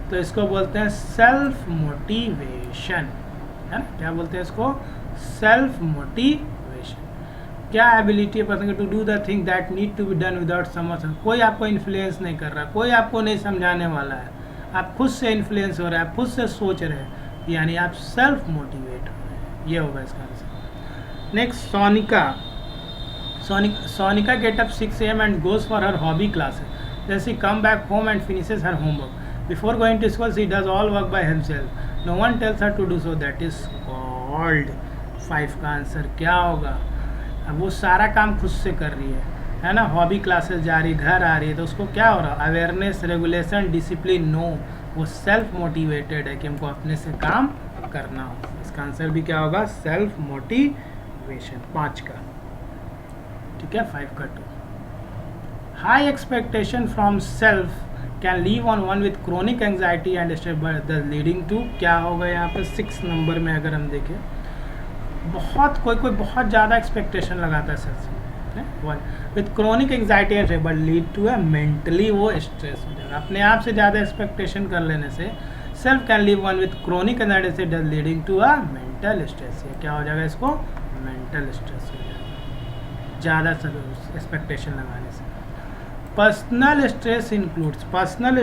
तो इसको बोलते हैं सेल्फ मोटिवेशन, है ना. क्या बोलते हैं इसको? Self motivation. क्या एबिलिटी है person to do the thing that need to be done without someone, कोई आपको इन्फ्लुएंस नहीं कर रहा, कोई आपको नहीं समझाने वाला है, आप खुद से इन्फ्लुएंस हो रहे हैं, आप खुद से सोच रहे हैं, यानी आप सेल्फ मोटिवेट. ये होगा इसका answer. Next, Sonika get up 6 AM and goes for her hobby classes. Then she come back home and finishes her homework. Before going to school she does all work by himself. No one tells her to do so. That is called. 5 का answer क्या होगा? अब वो सारा काम खुद से कर रही है ना, हॉबी क्लासेस जा रही, घर आ रही है, तो उसको क्या हो रहा है? Awareness, regulation, discipline. नो, वो सेल्फ मोटिवेटेड है कि हमको अपने से काम करना हो. इसका आंसर भी क्या होगा? Self motivation. 5 का. ठीक है. 5 का 2. High expectation from self can leave on one with chronic anxiety and stress leading to. क्या होगा यहाँ पे 6 नंबर में? अगर हम देखें, कोई बहुत ज़्यादा एक्सपेक्टेशन लगाता है self with chronic anxiety and stress but lead to है मेंटली वो स्ट्रेस हो जाएगा. अपने आप से ज़्यादा एक्सपेक्टेशन कर लेने से self can leave one with chronic anxiety से thus leading to a mental stress. ये क्या हो जाएगा? इसको मेंटल स्ट्रेस हो जाएगा ज़्यादा एक्सपेक्टेशन लगाने से. पर्सनल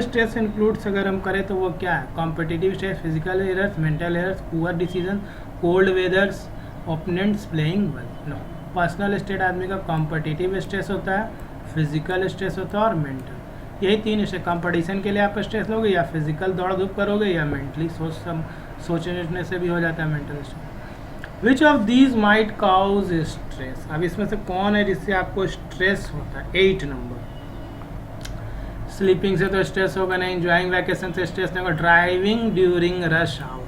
स्ट्रेस इंक्लूड्स अगर हम करें तो वो क्या है? Competitive stress, physical errors, mental errors, poor decision, cold weathers, opponents playing well. No, personal state आदमी का कॉम्पिटिटिव स्ट्रेस होता है, फिजिकल स्ट्रेस होता है और मेंटल. यही 3 स्ट्रेस. कंपटीशन के लिए आप स्ट्रेस लोगे, या फिजिकल दौड़ धूप करोगे, या मेंटली सोचने से भी हो जाता है mental stress. Which of these might cause stress. अब इसमें से कौन है जिससे आपको स्ट्रेस होता है? 8 नंबर. स्लीपिंग से तो स्ट्रेस होगा नहीं, एंजॉइंग वैकेशन से स्ट्रेस नहीं होगा, ड्राइविंग ड्यूरिंग रश आवर.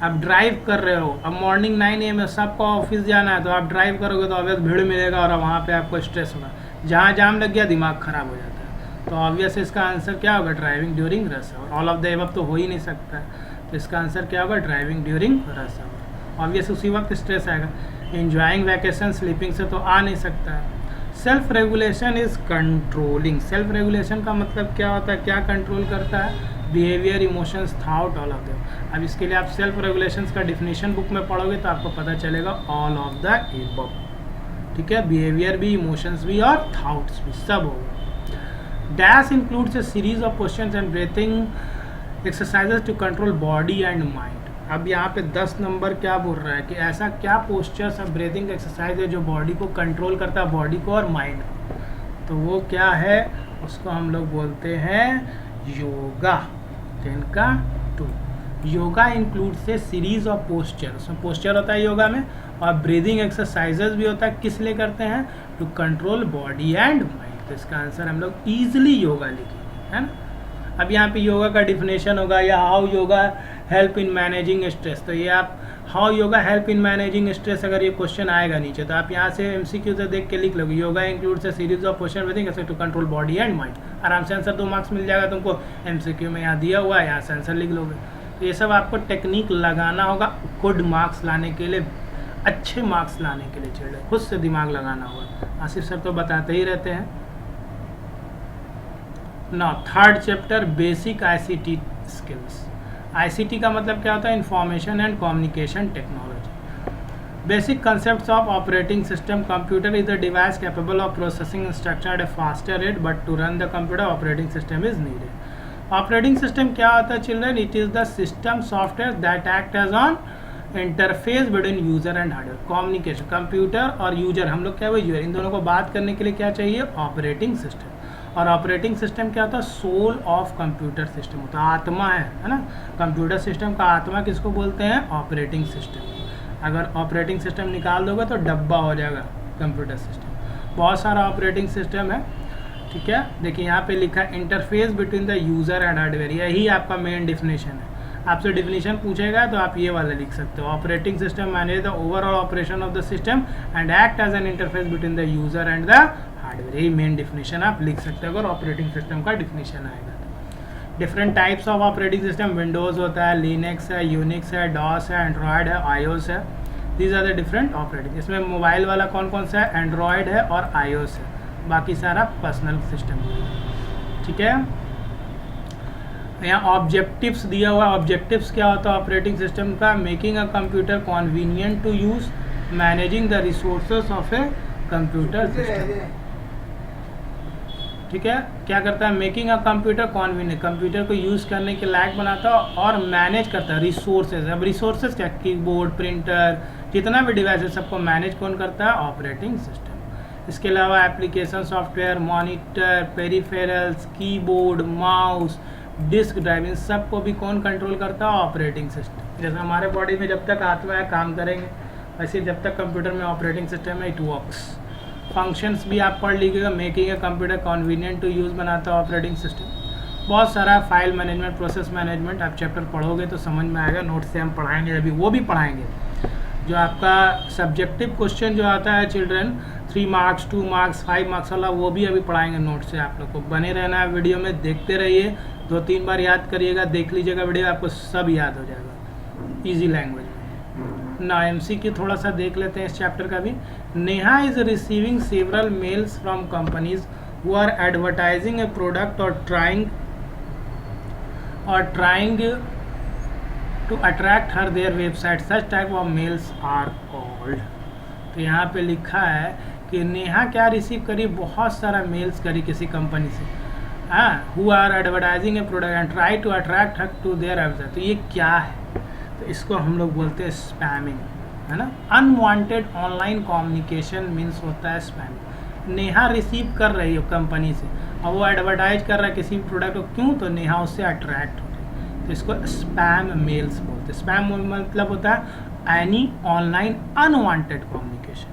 आप ड्राइव कर रहे हो, अब मॉर्निंग 9 AM में सबको ऑफिस जाना है, तो आप ड्राइव करोगे तो ऑब्वियस भीड़ मिलेगा और वहाँ पे आपको स्ट्रेस होगा. जहाँ जाम लग गया दिमाग खराब हो जाता है. तो ऑब्वियस इसका आंसर क्या होगा? Driving during rush hour. All of the above तो हो ही नहीं सकता है, तो इसका आंसर क्या होगा? Driving during rush hour. Obvious उसी वक्त स्ट्रेस आएगा. एंजॉइंग वैकेशन, स्लीपिंग से तो आ नहीं सकता है. Self regulation is controlling. Self regulation का मतलब क्या होता है? क्या कंट्रोल करता है? Behaviour, emotions, thought, all of them. अब इसके लिए आप सेल्फ रेगुलेशंस का डिफिनीशन बुक में पढ़ोगे तो आपको पता चलेगा ऑल ऑफ द एबव. ठीक है. बिहेवियर भी, इमोशंस भी और थॉट्स भी सब होगा. Dash includes a series of questions and breathing exercises to control body and mind. अब यहाँ पे 10 नंबर क्या बोल रहा है कि ऐसा क्या पोस्चर्स और ब्रीथिंग एक्सरसाइज है जो बॉडी को कंट्रोल करता है, बॉडी को और माइंड को. तो वो क्या है? उसको हम लोग बोलते हैं योगा. 10 का 2। Yoga includes a series of posture, उसमें पोस्चर होता है योगा में, और ब्रीदिंग एक्सरसाइजेज भी होता है। किस लिए करते हैं? To control body and mind. तो इसका आंसर हम लोग ईजिली योगा लिखेंगे, है ना। अब यहाँ पे योगा का डिफिनेशन होगा, या how yoga help in managing stress. तो ये आप how yoga help in managing stress, अगर ये क्वेश्चन आएगा नीचे तो आप यहाँ से एमसीक्यू से देख के लिख लोगे। Yoga includes a series of question breathing to control body and mind. आराम से आंसर 2 मार्क्स मिल जाएगा तुमको। एमसीक्यू में यहाँ दिया हुआ है, यहाँ से आंसर लिख लोगे। तो ये सब आपको टेक्निक लगाना होगा गुड मार्क्स लाने के लिए, अच्छे मार्क्स लाने के लिए चिल्ड्रन, खुद से दिमाग लगाना होगा। आसिफ सर तो बताते ही रहते हैं। Now third chapter basic ICT skills. ICT का मतलब क्या होता है? Information and communication technology. Basic concepts of operating system. Computer is a device capable of processing instruction at a faster rate, but to run the computer operating system is needed. Operating system क्या होता है children? It is the system software that act as on interface between user and hardware. Communication, computer और user, हम लोग क्या हुए user, इन दोनों को बात करने के लिए क्या चाहिए? Operating system. और ऑपरेटिंग सिस्टम क्या होता है? सोल ऑफ कंप्यूटर सिस्टम होता है, आत्मा है ना। कंप्यूटर सिस्टम का आत्मा किसको बोलते हैं? Operating system. अगर ऑपरेटिंग सिस्टम निकाल दोगे तो डब्बा हो जाएगा कंप्यूटर सिस्टम। बहुत सारा ऑपरेटिंग सिस्टम है, ठीक है। देखिए यहाँ पे लिखा है interface between the user and hardware, यही आपका मेन डिफिनेशन है। आपसे डिफिनेशन पूछेगा तो आप ये वाला लिख सकते हो। Operating system manage the overall operation of the system and act as an interface between the user and the hardware, यही मेन डिफिनेशन आप लिख सकते हो अगर ऑपरेटिंग सिस्टम का डिफिनेशन आएगा तो। Different types of operating system, Windows होता है, लिनक्स है, यूनिक्स है, डॉस है, एंड्रॉयड है, आईओएस है। These are the different operating. इसमें मोबाइल वाला कौन कौन सा है? एंड्रॉयड है और आईओएस है, बाकी सारा पर्सनल सिस्टम है, ठीक है। यहाँ ऑब्जेक्टिव्स दिया हुआ। ऑब्जेक्टिव्स क्या होता है ऑपरेटिंग सिस्टम का? Making a computer convenient to use, managing the resources of a computer system, ठीक है। क्या करता है? Making a computer convenient, computer को यूज़ करने के लायक बनाता है और मैनेज करता है रिसोर्सेज। अब रिसोर्सेज क्या? कीबोर्ड, प्रिंटर, जितना भी डिवाइस है सबको मैनेज कौन करता है? Operating system. इसके अलावा application software, monitor, peripherals, keyboard, mouse, disk drive, इन सबको भी कौन कंट्रोल करता है? Operating system. जैसे हमारे बॉडी में जब तक आत्मा है काम करेंगे, वैसे जब तक कंप्यूटर में ऑपरेटिंग सिस्टम है इट वर्क्स। फंक्शंस भी आप पढ़ लीजिएगा। Making a computer convenient to use बनाता है ऑपरेटिंग सिस्टम। बहुत सारा फाइल मैनेजमेंट, प्रोसेस मैनेजमेंट, आप चैप्टर पढ़ोगे तो समझ में आएगा। नोट से हम पढ़ाएंगे, अभी वो भी पढ़ाएंगे। जो आपका सब्जेक्टिव क्वेश्चन जो आता है चिल्ड्रन 3 मार्क्स, 2 मार्क्स, 5 मार्क्स वाला, वो भी अभी पढ़ाएंगे नोट से। आप लोग को बने रहना है, वीडियो में देखते रहिए, 2-3 बार याद करिएगा, देख लीजिएगा वीडियो, आपको सब याद हो जाएगा ईजी लैंग्वेज में। ना एमसीक्यू थोड़ा सा देख लेते हैं इस चैप्टर का भी। Neha is receiving several mails from companies who are advertising a product और trying to attract her their website. Such type of mails are called. तो यहाँ पे लिखा है कि नेहा क्या रिसीव करी? बहुत सारा मेल्स करी किसी कंपनी से, who are advertising a product and try to attract her to their website. तो ये क्या है? तो इसको हम लोग बोलते हैं स्पैमिंग, है ना। अनवांटेड ऑनलाइन कम्युनिकेशन मीन्स होता है स्पैमिंग। नेहा रिसीव कर रही हो कंपनी से और वो एडवर्टाइज कर रहा है किसी भी प्रोडक्ट को, क्यों? तो नेहा उससे अट्रैक्ट हो रही है, तो इसको स्पैम मेल्स बोलते हैं। स्पैम मतलब होता है any online unwanted communication.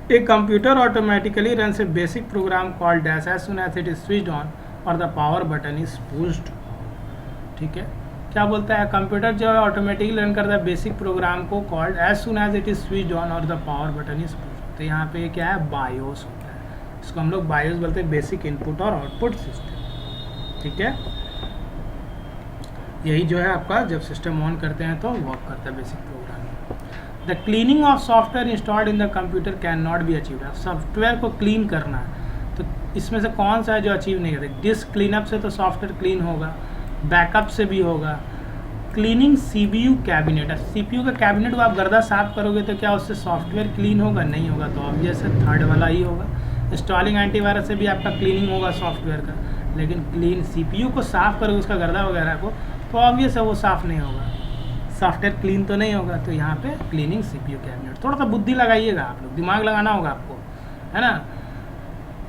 A computer automatically runs a basic program called dash as soon as it is switched on or the power button is pushed on। ठीक है, क्या बोलता है? कंप्यूटर जो है ऑटोमेटिकली रन करता है बेसिक प्रोग्राम को called as soon as it is switched on और the power button is pushed. तो यहाँ पे क्या है? बायोस होता है। इसको हम लोग बायोस बोलते हैं, बेसिक इनपुट और आउटपुट सिस्टम। ठीक है, यही जो है आपका जब सिस्टम ऑन करते हैं तो वर्क करता है basic programme. The cleaning of software installed in the computer can not be achieved. Software को क्लीन करना है तो इसमें से कौन सा है जो अचीव नहीं करते? डिस्क क्लीनअप से तो सॉफ्टवेयर क्लीन होगा, बैकअप से भी होगा। क्लीनिंग सीपीयू कैबिनेट, सीपीयू का कैबिनेट को आप गर्दा साफ करोगे तो क्या उससे सॉफ्टवेयर क्लीन होगा? नहीं होगा। तो ऑब्वियस है थर्ड वाला ही होगा। इंस्टॉलिंग एंटीवायरस से भी आपका क्लीनिंग होगा सॉफ्टवेयर का, लेकिन क्लीन सीपीयू को साफ करोगे उसका गर्दा वगैरह को तो ऑब्वियस है वो साफ नहीं होगा, सॉफ्टवेयर क्लीन तो नहीं होगा। तो यहाँ पे क्लीनिंग सीपीयू कैबिनेट। थोड़ा सा बुद्धि लगाइएगा, आप लोग दिमाग लगाना होगा आपको, है ना।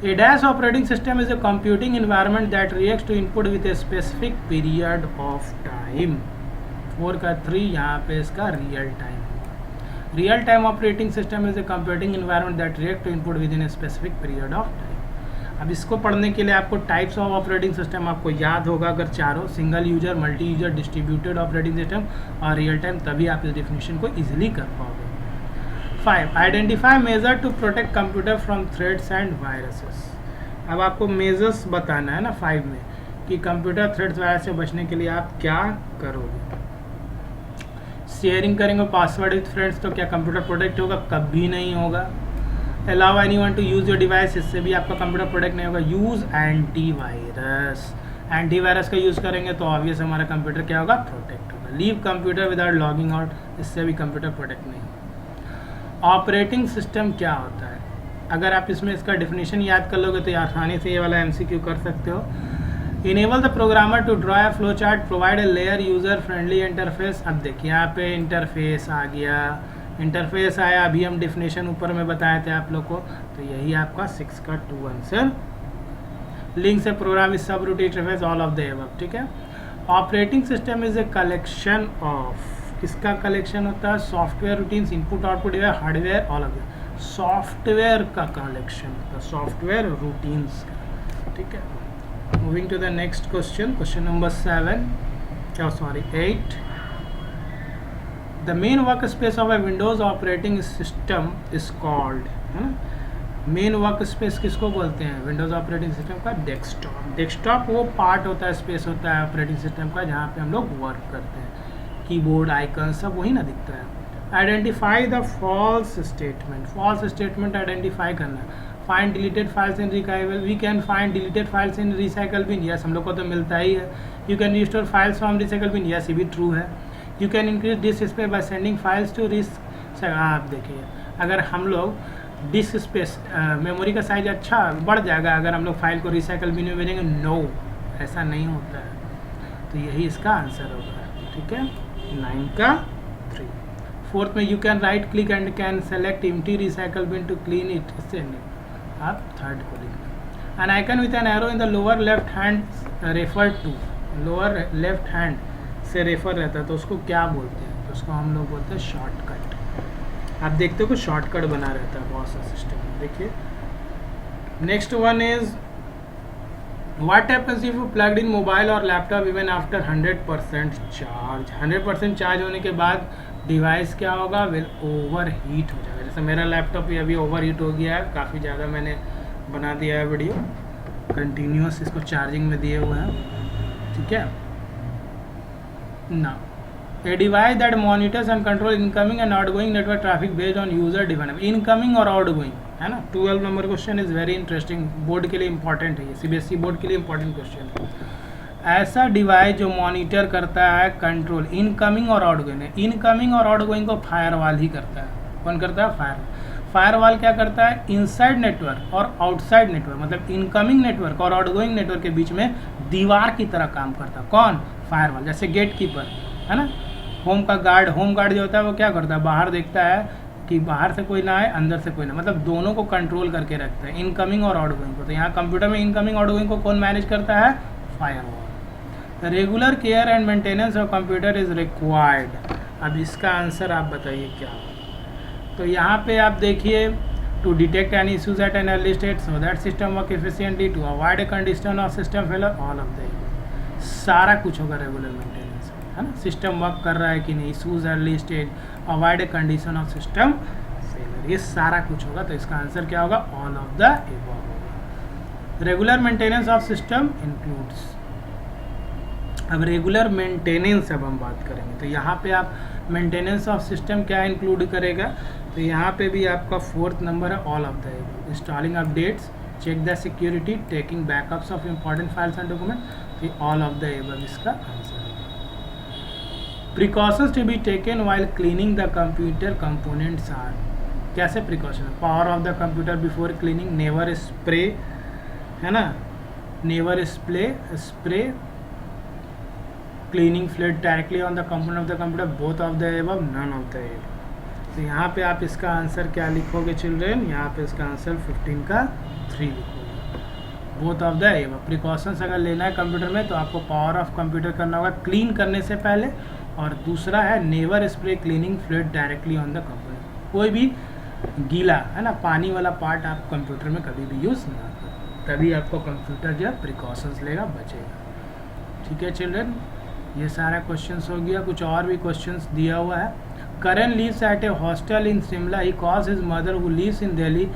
A dash operating system is a computing environment that reacts to input with a specific period of time. 4 का 3 यहाँ पे इसका रियल टाइम होगा. Real time operating system is a computing environment that react to input within a specific period of time. अब इसको पढ़ने के लिए आपको टाइप्स ऑफ ऑपरेटिंग सिस्टम आपको याद होगा, अगर चारों single user, multi user, distributed operating system और रियल टाइम, तभी आप इस डेफिनेशन को ईजिली कर पाओगे. 5. Identify measure to protect computer from threads and viruses. अब आपको मेजर्स बताना है ना 5 में कि कंप्यूटर थ्रेड्स वायरस से बचने के लिए आप क्या करोगे. शेयरिंग करेंगे पासवर्ड विथ फ्रेंड्स तो क्या कंप्यूटर प्रोटेक्ट होगा? कभी नहीं होगा. Allow anyone to use your device, इससे भी आपका कंप्यूटर प्रोटेक्ट नहीं होगा. यूज़ एंटीवायरस, एंटीवायरस का यूज़ करेंगे तो ऑब्वियस हमारा कंप्यूटर क्या होगा? प्रोटेक्ट होगा. Leave computer without logging out, इससे भी कंप्यूटर प्रोटेक्ट नहीं होगा. ऑपरेटिंग सिस्टम क्या होता है? अगर आप इसमें इसका डेफिनेशन याद कर लोगे तो आसानी से ये वाला MCQ कर सकते हो. Enable the programmer to draw a flow chart, provide a layer user friendly interface. अब देखिए यहाँ पे इंटरफेस आ गया, इंटरफेस आया. अभी हम डेफिनेशन ऊपर में बताए थे आप लोग को, तो यही आपका 6 का 2 आंसर. लिंक से program is sub route interface, all of the above. ठीक है. Operating system is a collection of, किसका कलेक्शन होता है? Software routines, input output, hardware, all of the. Software का कलेक्शन होता है, सॉफ्टवेयर रूटीन्स का. ठीक है. Moving to the next question, question number 8. The main work space of a windows operating system is called, है ना. मेन वर्क स्पेस किसको बोलते हैं? विंडोज ऑपरेटिंग सिस्टम का डेस्कटॉप. डेस्कटॉप वो पार्ट होता है, स्पेस होता है ऑपरेटिंग सिस्टम का जहाँ पे हम लोग वर्क करते हैं. कीबोर्ड, आइकन सब वही ना दिखता है. Identify the false statement. False statement identify करना. Find deleted files in recycle. We can find deleted files in recycle bin. Yes, हम लोग को तो मिलता ही है. You can restore files from recycle bin. Yes, ये भी ट्रू है. You can increase disk space by sending files to risk. आप देखिए, अगर हम लोग डिस्क स्पेस, मेमोरी का साइज अच्छा बढ़ जाएगा अगर हम लोग फाइल को रिसाइकल बिन में भेजेंगे. नो, ऐसा नहीं होता है. तो यही इसका आंसर होगा. ठीक है. 9 का 3. 4th में you can right click and can select empty recycle bin to clean it. इससे नहीं, आप 3rd को लिखना. An icon with an arrow in the lower left hand refer to. Lower left hand से रेफर रहता है तो उसको क्या बोलते हैं? तो उसको हम लोग बोलते हैं शॉर्टकट. आप देखते हो कि शॉर्टकट बना रहता है बहुत सा सिस्टम. देखिए next one is What happens if you plugged in mobile or laptop even after 100% charge? 100% charge होने के बाद डिवाइस क्या होगा? विल ओवर हीट हो जाएगा. जैसे मेरा लैपटॉप अभी ओवर हीट हो गया है, काफ़ी ज़्यादा मैंने बना दिया है वीडियो, कंटिन्यूस इसको चार्जिंग में दिए हुए हैं. ठीक है ना. A device that monitors and control incoming and outgoing network traffic based on user define. Incoming और आउटगोइंग, है ना. 12 number question is very interesting, board के लिए इंपॉर्टेंट है ये, CBSE बोर्ड के लिए इंपॉर्टेंट क्वेश्चन है. ऐसा डिवाइस जो मॉनिटर करता है कंट्रोल इनकमिंग और आउटगोइंग. इनकमिंग और आउटगोइंग को फायरवॉल ही करता है. कौन करता है? फायरवॉल क्या करता है? इनसाइड नेटवर्क और आउटसाइड नेटवर्क, मतलब इनकमिंग नेटवर्क और आउटगोइंग नेटवर्क के बीच में दीवार की तरह काम करता है. कौन? फायरवॉल. जैसे गेट कीपर है ना, होम गार्ड जो होता है वो क्या करता है? बाहर देखता है कि बाहर से कोई ना आए, अंदर से कोई ना, मतलब दोनों को कंट्रोल करके रखता है, इनकमिंग और आउटगोइंग को. तो यहाँ कंप्यूटर में इनकमिंग आउटगोइंग को कौन मैनेज करता है? Firewall. Regular care and maintenance of computer is required. अब इसका आंसर आप बताइए क्या होगा? तो यहाँ पे आप देखिए, to detect any issues at an early stage so that system work efficiently, to avoid a condition of system failure, all of the सारा कुछ होगा रेगुलर मेंटेनेंस, है ना. सिस्टम वर्क कर रहा है कि नहीं, issues early stage, avoid a condition of system failure, ये सारा कुछ होगा. तो इसका आंसर क्या होगा? ऑल ऑफ द एबव होगा. Regular maintenance of system includes. अब रेगुलर मेंटेनेंस अब हम बात करेंगे तो यहाँ पे आप मेंटेनेंस ऑफ सिस्टम क्या इंक्लूड करेगा? तो यहाँ पे भी आपका 4th नंबर है, all of the above. Installing updates, check the security, taking backups of important files and document. तो ऑल ऑफ द एबव इसका आंसर है. Precautions to be taken while cleaning the computer components are. कैसे precaution? Power of the computer before cleaning, never spray, है ना, never spray cleaning fluid directly on the component of the computer, both of the above, none of the above. तो यहाँ पे आप इसका answer क्या लिखोगे चिल्ड्रेन? यहाँ पे इसका आंसर 15 का 3 लिखोगे. Both of the above. Precautions अगर लेना है कंप्यूटर में तो आपको पावर ऑफ कंप्यूटर करना होगा क्लीन करने से पहले, और दूसरा है never spray cleaning fluid directly on the computer. कोई भी गीला है ना पानी वाला पार्ट आप कंप्यूटर में कभी भी यूज़ ना करें, तभी आपको कंप्यूटर जो है प्रिकॉशंस लेगा, बचेगा। ठीक है चिल्ड्रन, ये सारा क्वेश्चंस हो गया। कुछ और भी क्वेश्चंस दिया हुआ है। करण lives at a hostel in Shimla. He calls his mother who lives in Delhi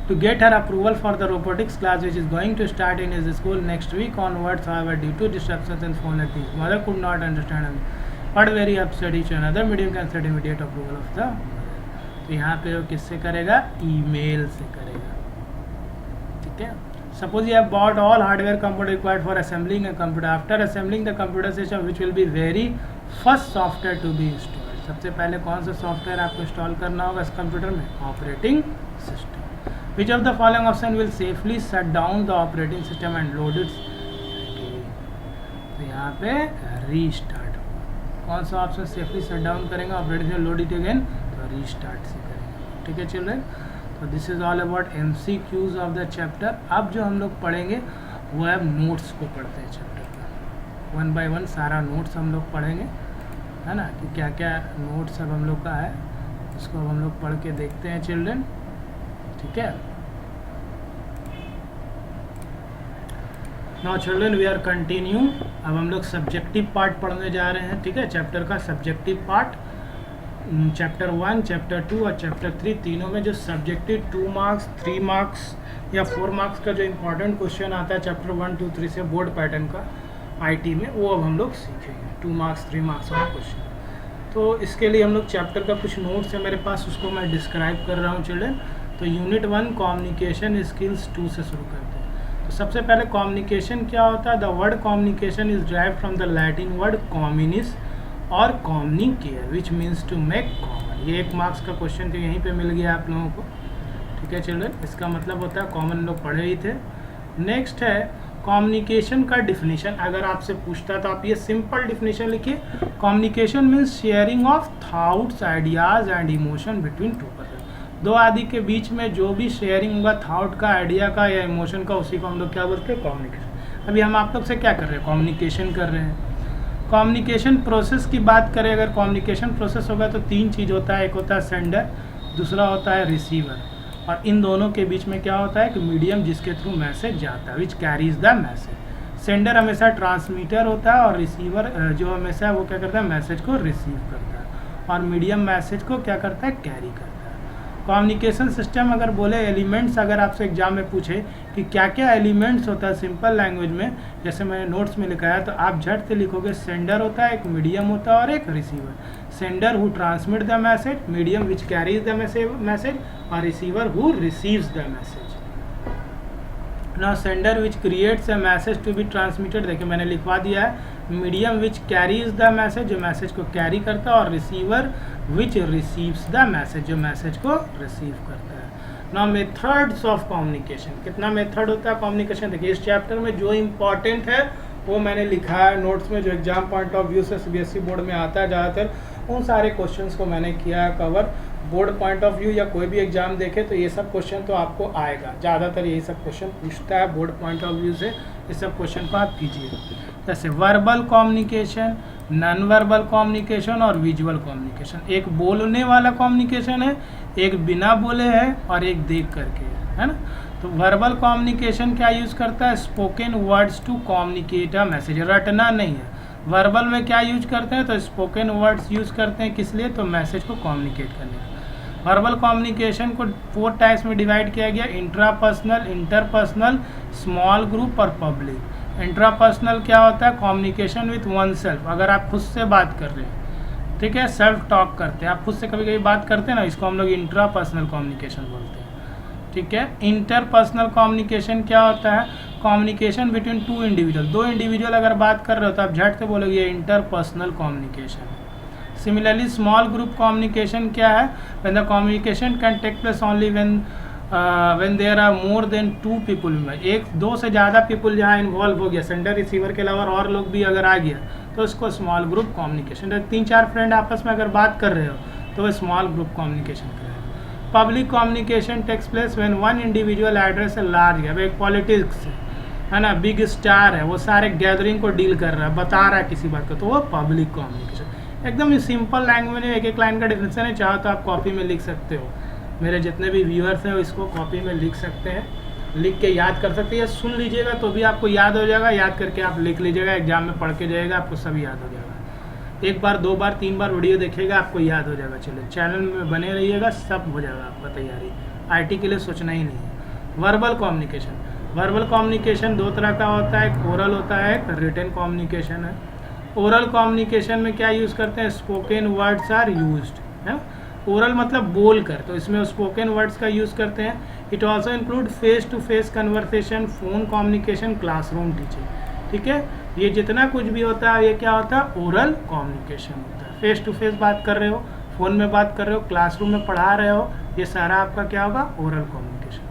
to get her approval for the robotics class which is going to start in his school next week onwards. However, due to disruptions in phone and things, mother could not understand him. But very upset, each another medium can set immediate approval of the mother. तो यहाँ पे वो किससे करेगा? Email से करेगा। ठीक है। Suppose you have bought all hardware component required for assembling a computer. After assembling the computer system, which will be very first software to be installed. सबसे पहले कौन सा सॉफ्टवेयर आपको इंस्टॉल करना होगा इस कंप्यूटर में? Operating system. Which of the following option will safely shut down the operating system and load it's again? तो यहाँ पे रीस्टार्ट होगा। कौन सा ऑप्शन सेफली शट डाउन करेंगे operating system, load it again? तो रीस्टार्ट से करेंगे। ठीक है चिल्ड्रन, तो this is all about MCQs of the chapter. अब जो हम लोग पढ़ेंगे वो है नोट्स को पढ़ते हैं चैप्टर का। 1 by 1 सारा नोट्स हम लोग पढ़ेंगे, है ना, कि क्या क्या नोट्स अब हम लोग का है उसको अब हम लोग पढ़ के देखते हैं चिल्ड्रन। ठीक है, now children we are continue. अब हम लोग सब्जेक्टिव पार्ट पढ़ने जा रहे हैं। ठीक है, चैप्टर का सब्जेक्टिव पार्ट, चैप्टर 1, चैप्टर 2 और चैप्टर 3 तीनों में जो सब्जेक्टिव 2 मार्क्स 3 मार्क्स या 4 मार्क्स का जो इम्पोर्टेंट क्वेश्चन आता है चैप्टर 1, 2, 3 से बोर्ड पैटर्न का IT में, वो अब हम लोग सीखेंगे। 2 मार्क्स 3 मार्क्स वाला क्वेश्चन। तो इसके लिए हम लोग चैप्टर का कुछ नोट्स है मेरे पास, उसको मैं डिस्क्राइब कर रहा हूँ चिल्ड्रन। तो यूनिट 1 कम्युनिकेशन स्किल्स 2 से शुरू करते हैं। तो सबसे पहले कम्युनिकेशन क्या होता है? The word communication is derived from the Latin word communis और communicare which means to make common. ये 1 मार्क्स का क्वेश्चन तो यहीं पे मिल गया आप लोगों को। ठीक है चिल्ड्रन, इसका मतलब होता है कॉमन, लोग पढ़े ही थे। नेक्स्ट है कम्युनिकेशन का डिफिनीशन। अगर आपसे पूछता तो आप ये सिंपल डिफिनीशन लिखिए। Communication means sharing of thoughts, ideas and emotion between 2 person. 2 आदमी के बीच में जो भी शेयरिंग होगा थॉट का, आइडिया का या इमोशन का, उसी को हम लोग क्या बोलते हैं? कम्युनिकेशन। अभी हम आप लोग से क्या कर रहे हैं? कम्युनिकेशन कर रहे हैं। कम्युनिकेशन प्रोसेस की बात करें, अगर कम्युनिकेशन प्रोसेस होगा तो 3 चीज़ होता है। एक होता है सेंडर, दूसरा होता है रिसीवर, और इन दोनों के बीच में क्या होता है कि मीडियम जिसके थ्रू मैसेज जाता है, विच कैरीज द मैसेज। सेंडर हमेशा ट्रांसमीटर होता है और रिसीवर जो हमेशा वो क्या करता है? मैसेज को रिसीव करता है, और मीडियम मैसेज को क्या करता है? कैरी करता है। कम्युनिकेशन सिस्टम अगर बोले एलिमेंट्स, अगर आपसे एग्जाम में पूछे कि क्या क्या एलिमेंट्स होता है सिंपल लैंग्वेज में, जैसे मैंने नोट्स में लिखा है, तो आप झट से लिखोगे सेंडर होता है, एक मीडियम होता है और एक receiver. Sender who transmit the message, medium which carries the message, और receiver who receives the message. Now sender which creates a message to be transmitted, देखिए मैंने लिखवा दिया है। Medium which carries the message, जो मैसेज को carry करता है, और receiver which receives the message, जो मैसेज को रिसीव करता है। Now methods of communication. कितना मेथड होता है कम्युनिकेशन? देखिए इस चैप्टर में जो इम्पॉर्टेंट है वो मैंने लिखा है नोट्स में, जो एग्जाम पॉइंट ऑफ व्यू से CBSE बोर्ड में आता है ज़्यादातर, उन सारे क्वेश्चंस को मैंने किया है cover. Board point of view या कोई भी एग्जाम देखे तो ये सब क्वेश्चन तो आपको आएगा, ज़्यादातर यही सब क्वेश्चन पूछता है बोर्ड पॉइंट ऑफ व्यू से। इस सब क्वेश्चन को आप कीजिए, जैसे verbal communication, non verbal communication और विजुअल कम्युनिकेशन। एक बोलने वाला कम्युनिकेशन है, एक बिना बोले है, और एक देख करके है ना। तो वर्बल कम्युनिकेशन क्या यूज़ करता है? Spoken words to communicate a message, रटना नहीं है। वर्बल में क्या यूज करते हैं? तो स्पोकन वर्ड्स यूज़ करते हैं, किस लिए? तो मैसेज को कम्युनिकेट करने के। वर्बल कम्युनिकेशन को 4 टाइप्स में डिवाइड किया गया, इंट्रापर्सनल, इंटरपर्सनल, स्मॉल ग्रुप और पब्लिक। इंट्रापर्सनल क्या होता है? कम्युनिकेशन विथ वन सेल्फ, अगर आप खुद से बात कर रहे हैं, ठीक है, सेल्फ टॉक करते हैं, आप खुद से कभी कभी बात करते हैं ना, इसको हम लोग इंट्रापर्सनल कम्युनिकेशन बोलते हैं। ठीक है। इंटरपर्सनल कम्युनिकेशन क्या होता है? कम्युनिकेशन बिटवीन 2 इंडिविजुअल, 2 इंडिविजुअल अगर बात कर रहे हो तो आप झट से बोलोगे interpersonal communication. Similarly small group communication क्या है? When the communication can take place only when there are more than 2 people, 1-2 से ज़्यादा पीपल जहाँ इन्वॉल्व हो गया, सेंडर रिसीवर के अलावा और लोग भी अगर आ गया तो उसको स्मॉल ग्रुप कम्युनिकेशन। 3-4 फ्रेंड आपस में अगर बात कर रहे हो तो वह स्मॉल ग्रुप कम्युनिकेशन करेगा। Public communication takes place when one individual address a large gap, एक पॉलिटिक्स है, है ना, बिग स्टार है, वो सारे गैदरिंग को डील कर रहा है, बता रहा है किसी बात को, तो वो पब्लिक कम्युनिकेशन। एकदम सिंपल लैंग्वेज में एक एक लाइन का डिफिनेशन है, चाहो तो आप कॉपी में लिख सकते हो। मेरे जितने भी व्यूअर्स हैं वो इसको कॉपी में लिख सकते हैं, लिख के याद कर सकते हैं, सुन लीजिएगा तो भी आपको याद हो जाएगा, याद करके आप लिख लीजिएगा, एग्जाम में पढ़ के जाएगा, आपको सब याद हो जाएगा। एक बार, दो बार, तीन बार वीडियो देखिएगा, आपको याद हो जाएगा। चलिए चैनल में बने रहिएगा, सब हो जाएगा आपका तैयारी। आईटी के लिए सोचना ही नहीं है। वर्बल कम्युनिकेशन, वर्बल कम्युनिकेशन दो तरह का होता है, एक ओरल होता है, एक रिटन कम्युनिकेशन है। ओरल कम्युनिकेशन में क्या यूज़ करते हैं, स्पोकन वर्ड्स आर यूज्ड है। ओरल मतलब बोल कर, तो इसमें स्पोकन वर्ड्स का यूज़ करते हैं। It also include face to face conversation, phone communication, classroom teaching. ठीक है, ये जितना कुछ भी होता है ये क्या होता है, ओरल कम्युनिकेशन होता है। फेस टू फेस बात कर रहे हो, फ़ोन में बात कर रहे हो, क्लासरूम में पढ़ा रहे हो, ये सारा आपका क्या होगा, ओरल कम्युनिकेशन।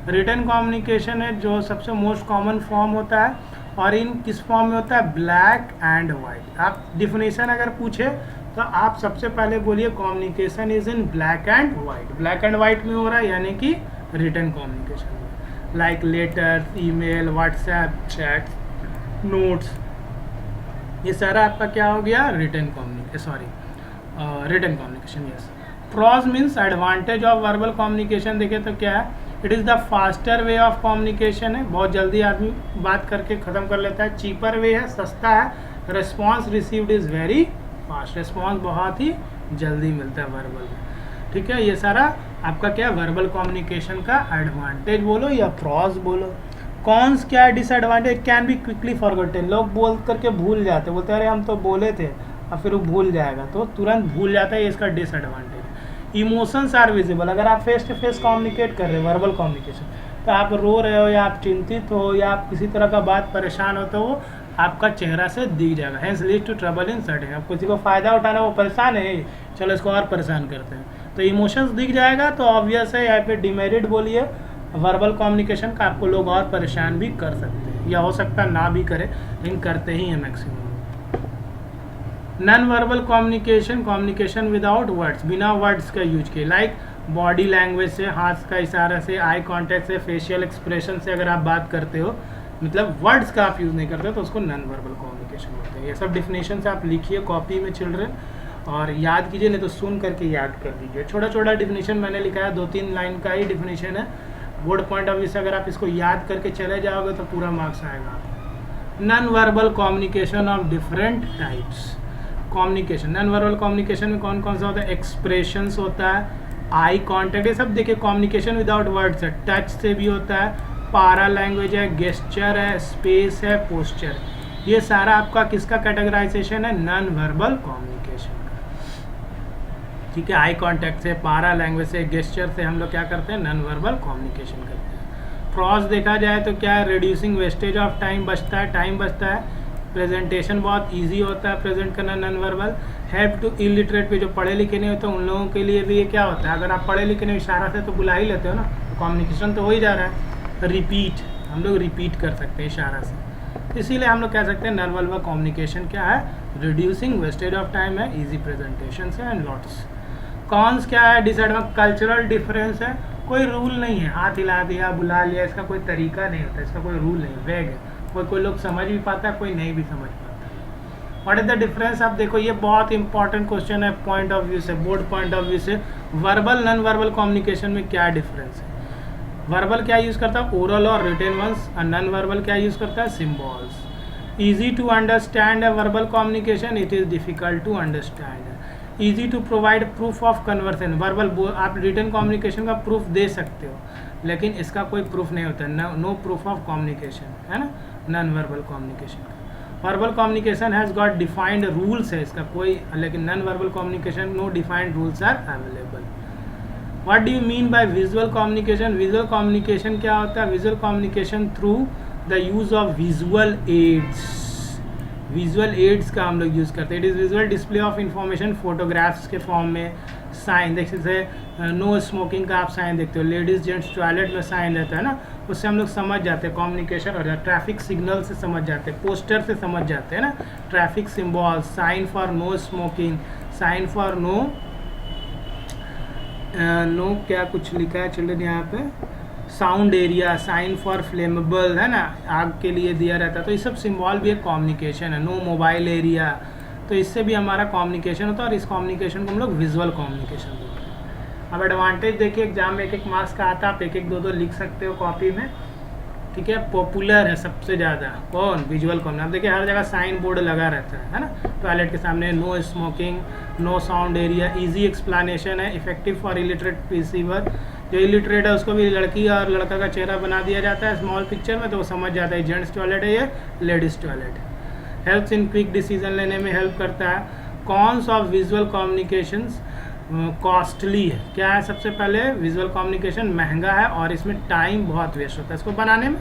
रिटन कम्युनिकेशन है जो सबसे मोस्ट कॉमन फॉर्म होता है, और इन किस फॉर्म में होता है, ब्लैक एंड वाइट। आप डिफिनेशन अगर पूछे तो आप सबसे पहले बोलिए communication is in black and white. Black and white में हो रहा है, यानी कि written communication, like letters, email, WhatsApp, chat, notes, ये सारा आपका क्या हो गया, written communication, written communication. Yes, pros means advantage of verbal communication. देखें तो क्या है, it is the faster way of communication है, बहुत जल्दी आदमी बात करके ख़त्म कर लेता है। चीपर वे है, सस्ता है। Response received is very fast, response बहुत ही जल्दी मिलता है वर्बल में। ठीक है, ये सारा आपका क्या, वर्बल कम्युनिकेशन का एडवांटेज बोलो या प्रॉज बोलो। कॉन्स क्या है, disadvantage, can be quickly forgotten. लोग बोल करके भूल जाते, बोलते हैं अरे हम तो बोले थे, और फिर वो भूल जाएगा, तो तुरंत भूल जाता है, ये इसका डिसएडवांटेज। इमोशंस आर विजिबल, अगर आप फेस टू फेस कम्युनिकेट कर रहे हो वर्बल कम्युनिकेशन, तो आप रो रहे हो या आप चिंतित हो या आप किसी तरह का बात परेशान हो, तो वो आपका चेहरा से दिख जाएगा। Hence lead to trouble in setting, अब किसी को फ़ायदा उठाना, वो परेशान है, चलो इसको और परेशान करते हैं, तो इमोशंस दिख जाएगा, तो ऑब्वियस है यहाँ पे डिमेरिट बोलिए वर्बल कम्युनिकेशन का, आपको लोग और परेशान भी कर सकते हैं, या हो सकता है ना भी करें, लेकिन करते ही हैं maximum. Non verbal communication, communication without words, बिना वर्ड्स का यूज किए, लाइक बॉडी लैंग्वेज से, हाथ का इशारा से, आई कांटेक्ट से, फेशियल एक्सप्रेशन से अगर आप बात करते हो, मतलब वर्ड्स का आप यूज़ नहीं करते, तो उसको नॉन वर्बल कम्युनिकेशन बोलते हैं। ये सब डिफिनेशन से आप लिखिए कॉपी में चिल्ड्रन, और याद कीजिए, नहीं तो सुन करके याद कर दीजिए। छोटा छोटा डिफिनेशन मैंने लिखा है, 2-3 लाइन का ही डिफिनेशन है। बोर्ड पॉइंट ऑफ व्यू से अगर आप इसको याद करके चले जाओगे तो पूरा मार्क्स आएगा। Non verbal communication of different types. Communication, non verbal communication में कौन कौन सा होता है, एक्सप्रेशंस होता है, आई कांटेक्ट, ये सब देखिए कम्युनिकेशन विदाउट वर्ड्स है। टच से भी होता है, पारा लैंग्वेज है, गेस्चर है, स्पेस है, पोस्चर, ये सारा आपका किसका कैटेगराइजेशन है, नॉन वर्बल कम्युनिकेशन का। ठीक है, आई कांटेक्ट से, पारा लैंग्वेज से, गेस्चर से हम लोग क्या करते हैं, नॉन वर्बल कम्युनिकेशन करते हैं। प्रॉस देखा जाए तो क्या है, रिड्यूसिंग वेस्टेज ऑफ टाइम, बचता है, टाइम बचता है। प्रेजेंटेशन बहुत इजी होता है प्रेजेंट करना non verbal. Help to illiterate पे, जो पढ़े लिखे नहीं होते उन लोगों के लिए भी ये क्या होता है, अगर आप पढ़े लिखे नहीं, इशारा से तो बुला ही लेते हो ना, तो कम्युनिकेशन तो हो ही जा रहा है। रिपीट, हम लोग रिपीट कर सकते हैं इशारा से, इसीलिए हम लोग कह सकते हैं नॉन वर्बल कम्युनिकेशन क्या है, रिड्यूसिंग वेस्टेज ऑफ टाइम है, ईजी प्रेजेंटेशन है, एंड लॉट्स। कॉन्स क्या है, डिसएडवांटेज, कल्चरल डिफरेंस है, कोई रूल नहीं है, हाथ हिला दिया, बुला लिया, इसका कोई तरीका नहीं होता, इसका कोई रूल नहीं, वेग है, कोई लोग समझ भी पाता है, कोई नहीं भी समझ पाता। व्हाट इज द डिफरेंस, आप देखो ये बहुत इंपॉर्टेंट क्वेश्चन है पॉइंट ऑफ व्यू से, बोर्ड पॉइंट ऑफ व्यू से। वर्बल नॉन वर्बल कम्युनिकेशन में क्या डिफरेंस है, वर्बल क्या यूज़ करता है, ओरल और रिटन वंस, और नॉन वर्बल क्या यूज़ करता है, सिम्बॉल्स। ईजी टू अंडरस्टैंड है verbal communication, it is difficult to understand है। Easy to provide proof of conversion, verbal आप रिटन कम्युनिकेशन का प्रूफ दे सकते हो, लेकिन इसका कोई प्रूफ नहीं होता, नो प्रूफ ऑफ कम्युनिकेशन, है ना, नॉन वर्बल कम्युनिकेशन का। Verbal communication has got defined rules है इसका कोई, लेकिन non verbal communication no defined rules are available. What do you mean by visual communication, visual communication क्या होता है, visual communication through the use of visual aids, visual aids का हम लोग यूज़ करते हैं। It is visual display of information, photographs के form में, साइन देख सकते हैं, नो स्मोकिंग का आप साइन देखते हो, लेडीज़ जेंट्स टॉयलेट में साइन रहता है ना, उससे हम लोग समझ जाते हैं कम्युनिकेशन हो जाता है। ट्रैफिक सिग्नल से समझ जाते हैं, पोस्टर से समझ जाते हैं ना, traffic symbol, sign for no smoking, sign for no क्या कुछ लिखा है चिल्ड्रन यहाँ पे, sound area, sign for flammable, है ना, आग के लिए दिया रहता है, तो ये सब सिम्बॉल भी एक कम्युनिकेशन है। नो मोबाइल एरिया, तो इससे भी हमारा कम्युनिकेशन होता है और इस कम्युनिकेशन को हम लोग विजुअल कम्युनिकेशन बोलते हैं। अब एडवांटेज देखिए, एग्जाम में 1-1 मार्क्स का आता है, आप 1-1 2-2 लिख सकते हो कॉपी में, ठीक है। पॉपुलर है सबसे ज़्यादा कौन, विजुअल कॉम्युनिकेशन। आप देखिए हर जगह साइन बोर्ड लगा रहता है ना, टॉयलेट के सामने, no smoking, no sound area, easy explanation है, इफेक्टिव फॉर इलिटरेट रिसीवर। जो इलिटरेट है उसको भी लड़की और लड़का का चेहरा बना दिया जाता है स्मॉल पिक्चर में, तो वो समझ जाता है जेंट्स टॉयलेट है ये लेडीज़ टॉयलेट है। हेल्प्स इन क्विक डिसीजन लेने में हेल्प करता है। Cons of visual communications, costly है। क्या है, सबसे पहले विजुअल कम्युनिकेशन महंगा है और इसमें टाइम बहुत वेस्ट होता है इसको बनाने में।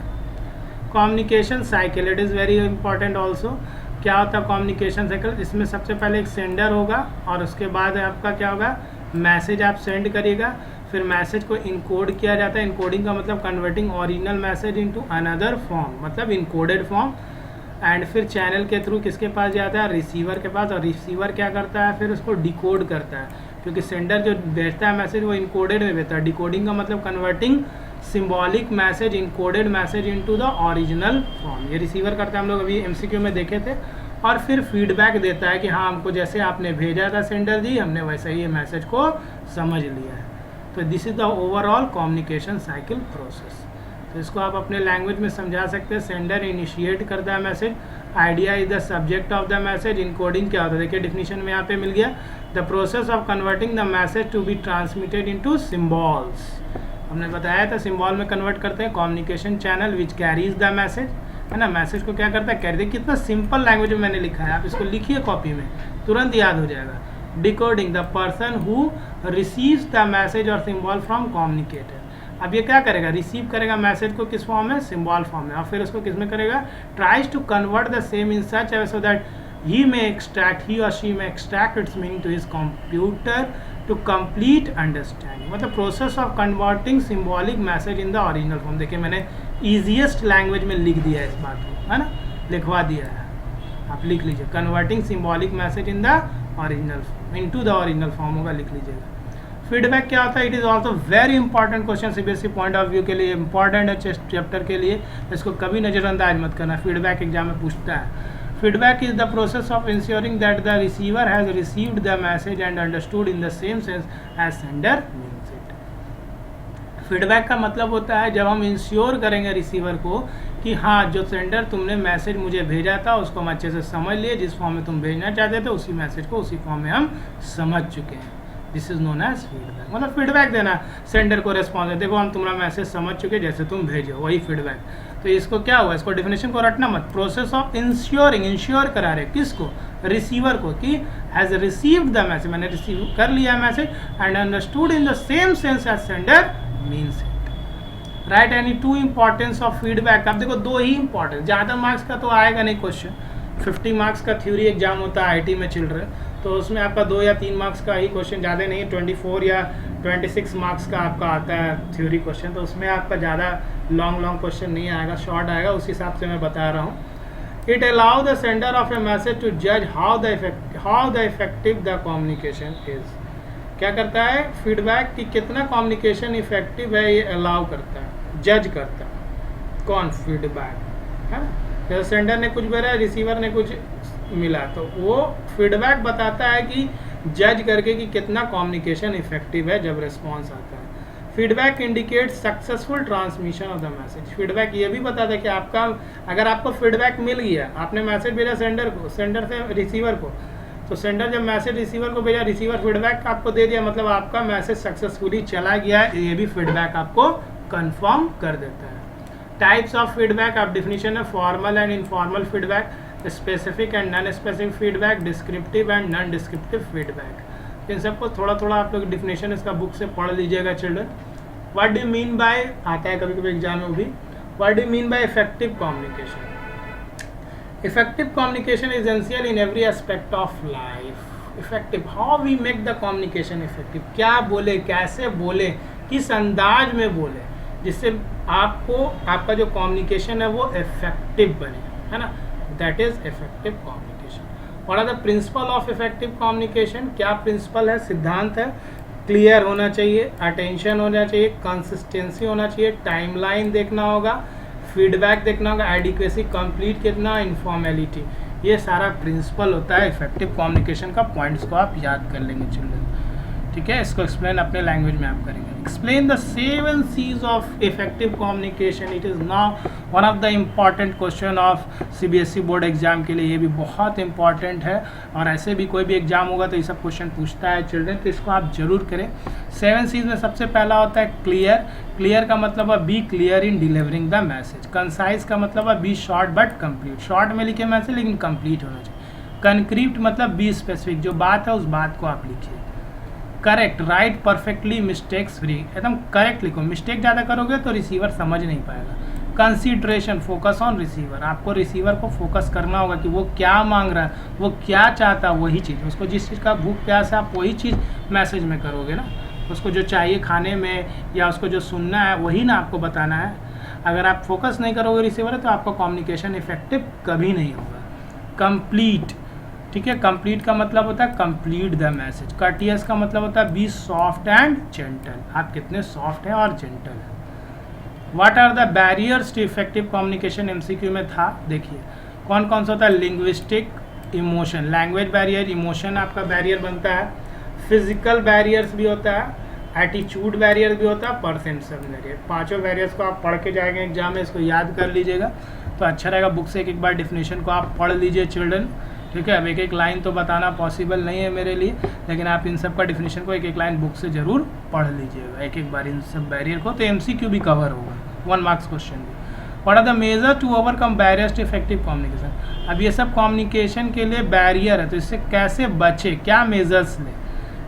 Communication cycle, it is very important also. क्या होता है कम्युनिकेशन साइकिल, इसमें सबसे पहले एक सेंडर होगा और उसके बाद आपका क्या होगा, मैसेज आप सेंड करिएगा, फिर मैसेज को इनकोड किया जाता है। इनकोडिंग का मतलब converting original message into another form, मतलब इनकोडेड फॉर्म। एंड फिर चैनल के थ्रू किसके पास जाता है, रिसीवर के पास, और रिसीवर क्या करता है, फिर उसको डिकोड करता है, क्योंकि सेंडर जो भेजता है मैसेज वो इनकोडेड में भेजता है। डिकोडिंग का मतलब converting symbolic message, encoded message into the original form, ये रिसीवर करता है। हम लोग अभी एमसीक्यू में देखे थे। और फिर फीडबैक देता है कि हाँ हमको जैसे आपने भेजा था सेंडर जी, हमने वैसे ही ये मैसेज को समझ लिया है। तो this is the overall communication cycle process. तो इसको आप अपने लैंग्वेज में समझा सकते हैं। सेंडर इनिशिएट करता है message, idea is the subject of the message, encoding क्या होता है, देखिए डिफिनीशन में यहाँ पे मिल गया, the process of converting the message to be transmitted into symbols. हमने बताया था सिम्बॉल में कन्वर्ट करते हैं। Communication channel which carries the message, है ना, मैसेज को क्या करता है, कैरी। देखिए कितना सिंपल लैंग्वेज में मैंने लिखा है, आप इसको लिखिए कॉपी में, तुरंत याद हो जाएगा। Decoding, the person who receives the message और सिम्बॉल फ्रॉम कम्युनिकेटर। अब ये क्या करेगा, रिसीव करेगा मैसेज को किस फॉर्म में, सिम्बॉल फॉर्म में, और फिर उसको किस में करेगा, tries to convert the same in such way so that he may extract, he or she may extract its meaning to his computer to complete understanding। मतलब process of converting symbolic message in the original form. देखिए मैंने easiest language में लिख दिया है इस बात को, है ना, लिखवा दिया है, आप लिख लीजिए। Converting symbolic message in the original form, into the original form होगा, लिख लीजिएगा। फीडबैक क्या होता है, it is also very important question, CBSE point of view के लिए इंपॉर्टेंट है चैप्टर के लिए, इसको कभी नज़रअंदाज मत करना। फीडबैक एग्जाम में पूछता है। Feedback is the process of ensuring that the receiver has received the message and understood in the same sense as sender means it। Feedback का मतलब होता है जब हम इंश्योर करेंगे रिसीवर को कि हाँ जो सेंडर तुमने मैसेज मुझे भेजा था उसको हम अच्छे से समझ लिए, जिस फॉर्म में तुम भेजना चाहते थे उसी मैसेज को उसी फॉर्म में हम समझ चुके हैं। This is known as feedback. मतलब फीडबैक देना, सेंडर को रिस्पॉन्स है, देखो हम तुम्हारा मैसेज समझ चुके जैसे तुम भेजो, वही फीडबैक। तो इसको क्या हुआ, इसको डेफिनेशन को रटना मत। प्रोसेस ऑफ इंश्योरिंग, इंश्योर करा रहे किसको, रिसीवर को, कि हैज रिसीव्ड द मैसेज, मैंने रिसीव कर लिया message, and understood in the same sense as sender means it. Write any two importance of feedback. अब देखो दो ही इंपॉर्टेंस, ज़्यादा मार्क्स का तो आएगा नहीं क्वेश्चन। 50 मार्क्स का थ्योरी एग्जाम होता है आईटी में चल रहा है, तो उसमें आपका 2 या 3 मार्क्स का ही क्वेश्चन, ज़्यादा नहीं, 24 या 26 मार्क्स का आपका आता है थ्योरी क्वेश्चन, तो उसमें आपका ज़्यादा लॉन्ग क्वेश्चन नहीं आएगा, शॉर्ट आएगा, उस हिसाब से मैं बता रहा हूँ। It allow the sender of a message to जज how the effective the communication is. क्या करता है फीडबैक कि कितना कम्युनिकेशन इफेक्टिव है, ये अलाउ करता है, जज करता है। कौन, फीडबैक, है ना। जैसे सेंडर ने कुछ भेजा, रिसीवर ने कुछ मिला, तो वो फीडबैक बताता है कि जज करके कि कितना कम्युनिकेशन इफेक्टिव है जब रिस्पॉन्स आता है। Feedback indicate successful transmission of the message. Feedback ये भी बताता है कि आपका, अगर आपको फीडबैक मिल गया, आपने मैसेज भेजा सेंडर को, सेंडर से रिसीवर को, तो सेंडर जब मैसेज रिसीवर को भेजा, रिसीवर फीडबैक आपको दे दिया, मतलब आपका मैसेज सक्सेसफुली चला गया है, ये भी फीडबैक आपको कंफर्म कर देता है। टाइप्स ऑफ फीडबैक, आप डिफिनीशन है, formal and informal feedback, specific and non specific feedback, descriptive and non descriptive feedback. इन सबको थोड़ा थोड़ा आप लोग डिफिनेशन इसका बुक से पढ़ लीजिएगा children. What do mean by, आता है कभी कभी एग्जाम में भी, what do mean by effective communication. Effective communication is essential in every aspect of life. Effective, how we make the communication effective, क्या बोले, कैसे बोले, किस अंदाज में बोले, जिससे आपको आपका जो कम्युनिकेशन है वो इफेक्टिव बने, है ना, that is effective communication. What are the principle of effective communication, क्या प्रिंसिपल है, सिद्धांत है। क्लियर होना चाहिए, अटेंशन होना चाहिए, कंसिस्टेंसी होना चाहिए, टाइमलाइन देखना होगा, फीडबैक देखना होगा, एडिक्वेसी, कंप्लीट कितना, इनफॉर्मेलिटी। ये सारा प्रिंसिपल होता है इफेक्टिव कम्युनिकेशन का। पॉइंट्स को आप याद कर लेंगे चिल्ड्रन, ठीक है। इसको एक्सप्लेन अपने लैंग्वेज में आप करेंगे। Explain the 7 C's of effective communication. It is now one of the important question of CBSE board exam के लिए। ये भी बहुत इंपॉर्टेंट है और ऐसे भी कोई भी एग्जाम होगा तो ये सब क्वेश्चन पूछता है चिल्ड्रन, तो इसको आप जरूर करें। 7 C's में सबसे पहला होता है क्लियर। क्लियर का मतलब है be clear in delivering the message. Concise का मतलब है be short but complete. Short में लिखे मैसेज लेकिन कंप्लीट होना चाहिए। कंक्रीट मतलब बी स्पेसिफिक, जो बात है उस बात को आप लिखिए। Correct, right, perfectly, mistakes free, एकदम करेक्ट लिखो। मिस्टेक ज़्यादा करोगे तो रिसीवर समझ नहीं पाएगा। Consideration, focus on receiver. आपको रिसीवर को फोकस करना होगा कि वो क्या मांग रहा है, वो क्या चाहता है, वही चीज़। उसको जिस चीज़ का भूख प्यास है आप वही चीज़ मैसेज में करोगे ना। उसको जो चाहिए खाने में या उसको जो सुनना है वही ना आपको बताना है। अगर आप फोकस नहीं करोगे रिसीवर तो आपका कम्युनिकेशन इफेक्टिव कभी नहीं होगा। कंप्लीट, ठीक है। कंप्लीट का मतलब होता है कंप्लीट द मैसेज। कर्टियस का मतलब होता है बी सॉफ्ट एंड जेंटल। आप कितने सॉफ्ट हैं और जेंटल हैं। What are the barriers to effective communication, MCQ में था। देखिए कौन कौन सा होता है। Linguistic, emotion, language barrier, emotion आपका बैरियर बनता है। फिजिकल बैरियर्स भी होता है, एटीट्यूड बैरियर भी होता है, परसेप्शन बैरियर। पांचों बैरियर्स को आप पढ़ के जाएंगे एग्जाम में, इसको याद कर लीजिएगा तो अच्छा रहेगा। बुक से एक बार डिफिनेशन को आप पढ़ लीजिए चिल्ड्रन, ठीक है। अब एक लाइन तो बताना पॉसिबल नहीं है मेरे लिए, लेकिन आप इन सब का डिफिनेशन को एक लाइन बुक से जरूर पढ़ लीजिएगा एक बार इन सब बैरियर को, तो MCQ भी कवर होगा, 1 मार्क्स क्वेश्चन भी। What are the major to overcome barriers to effective communication. अब ये सब कम्युनिकेशन के लिए बैरियर है, तो इससे कैसे बचे, क्या मेजर्स लें,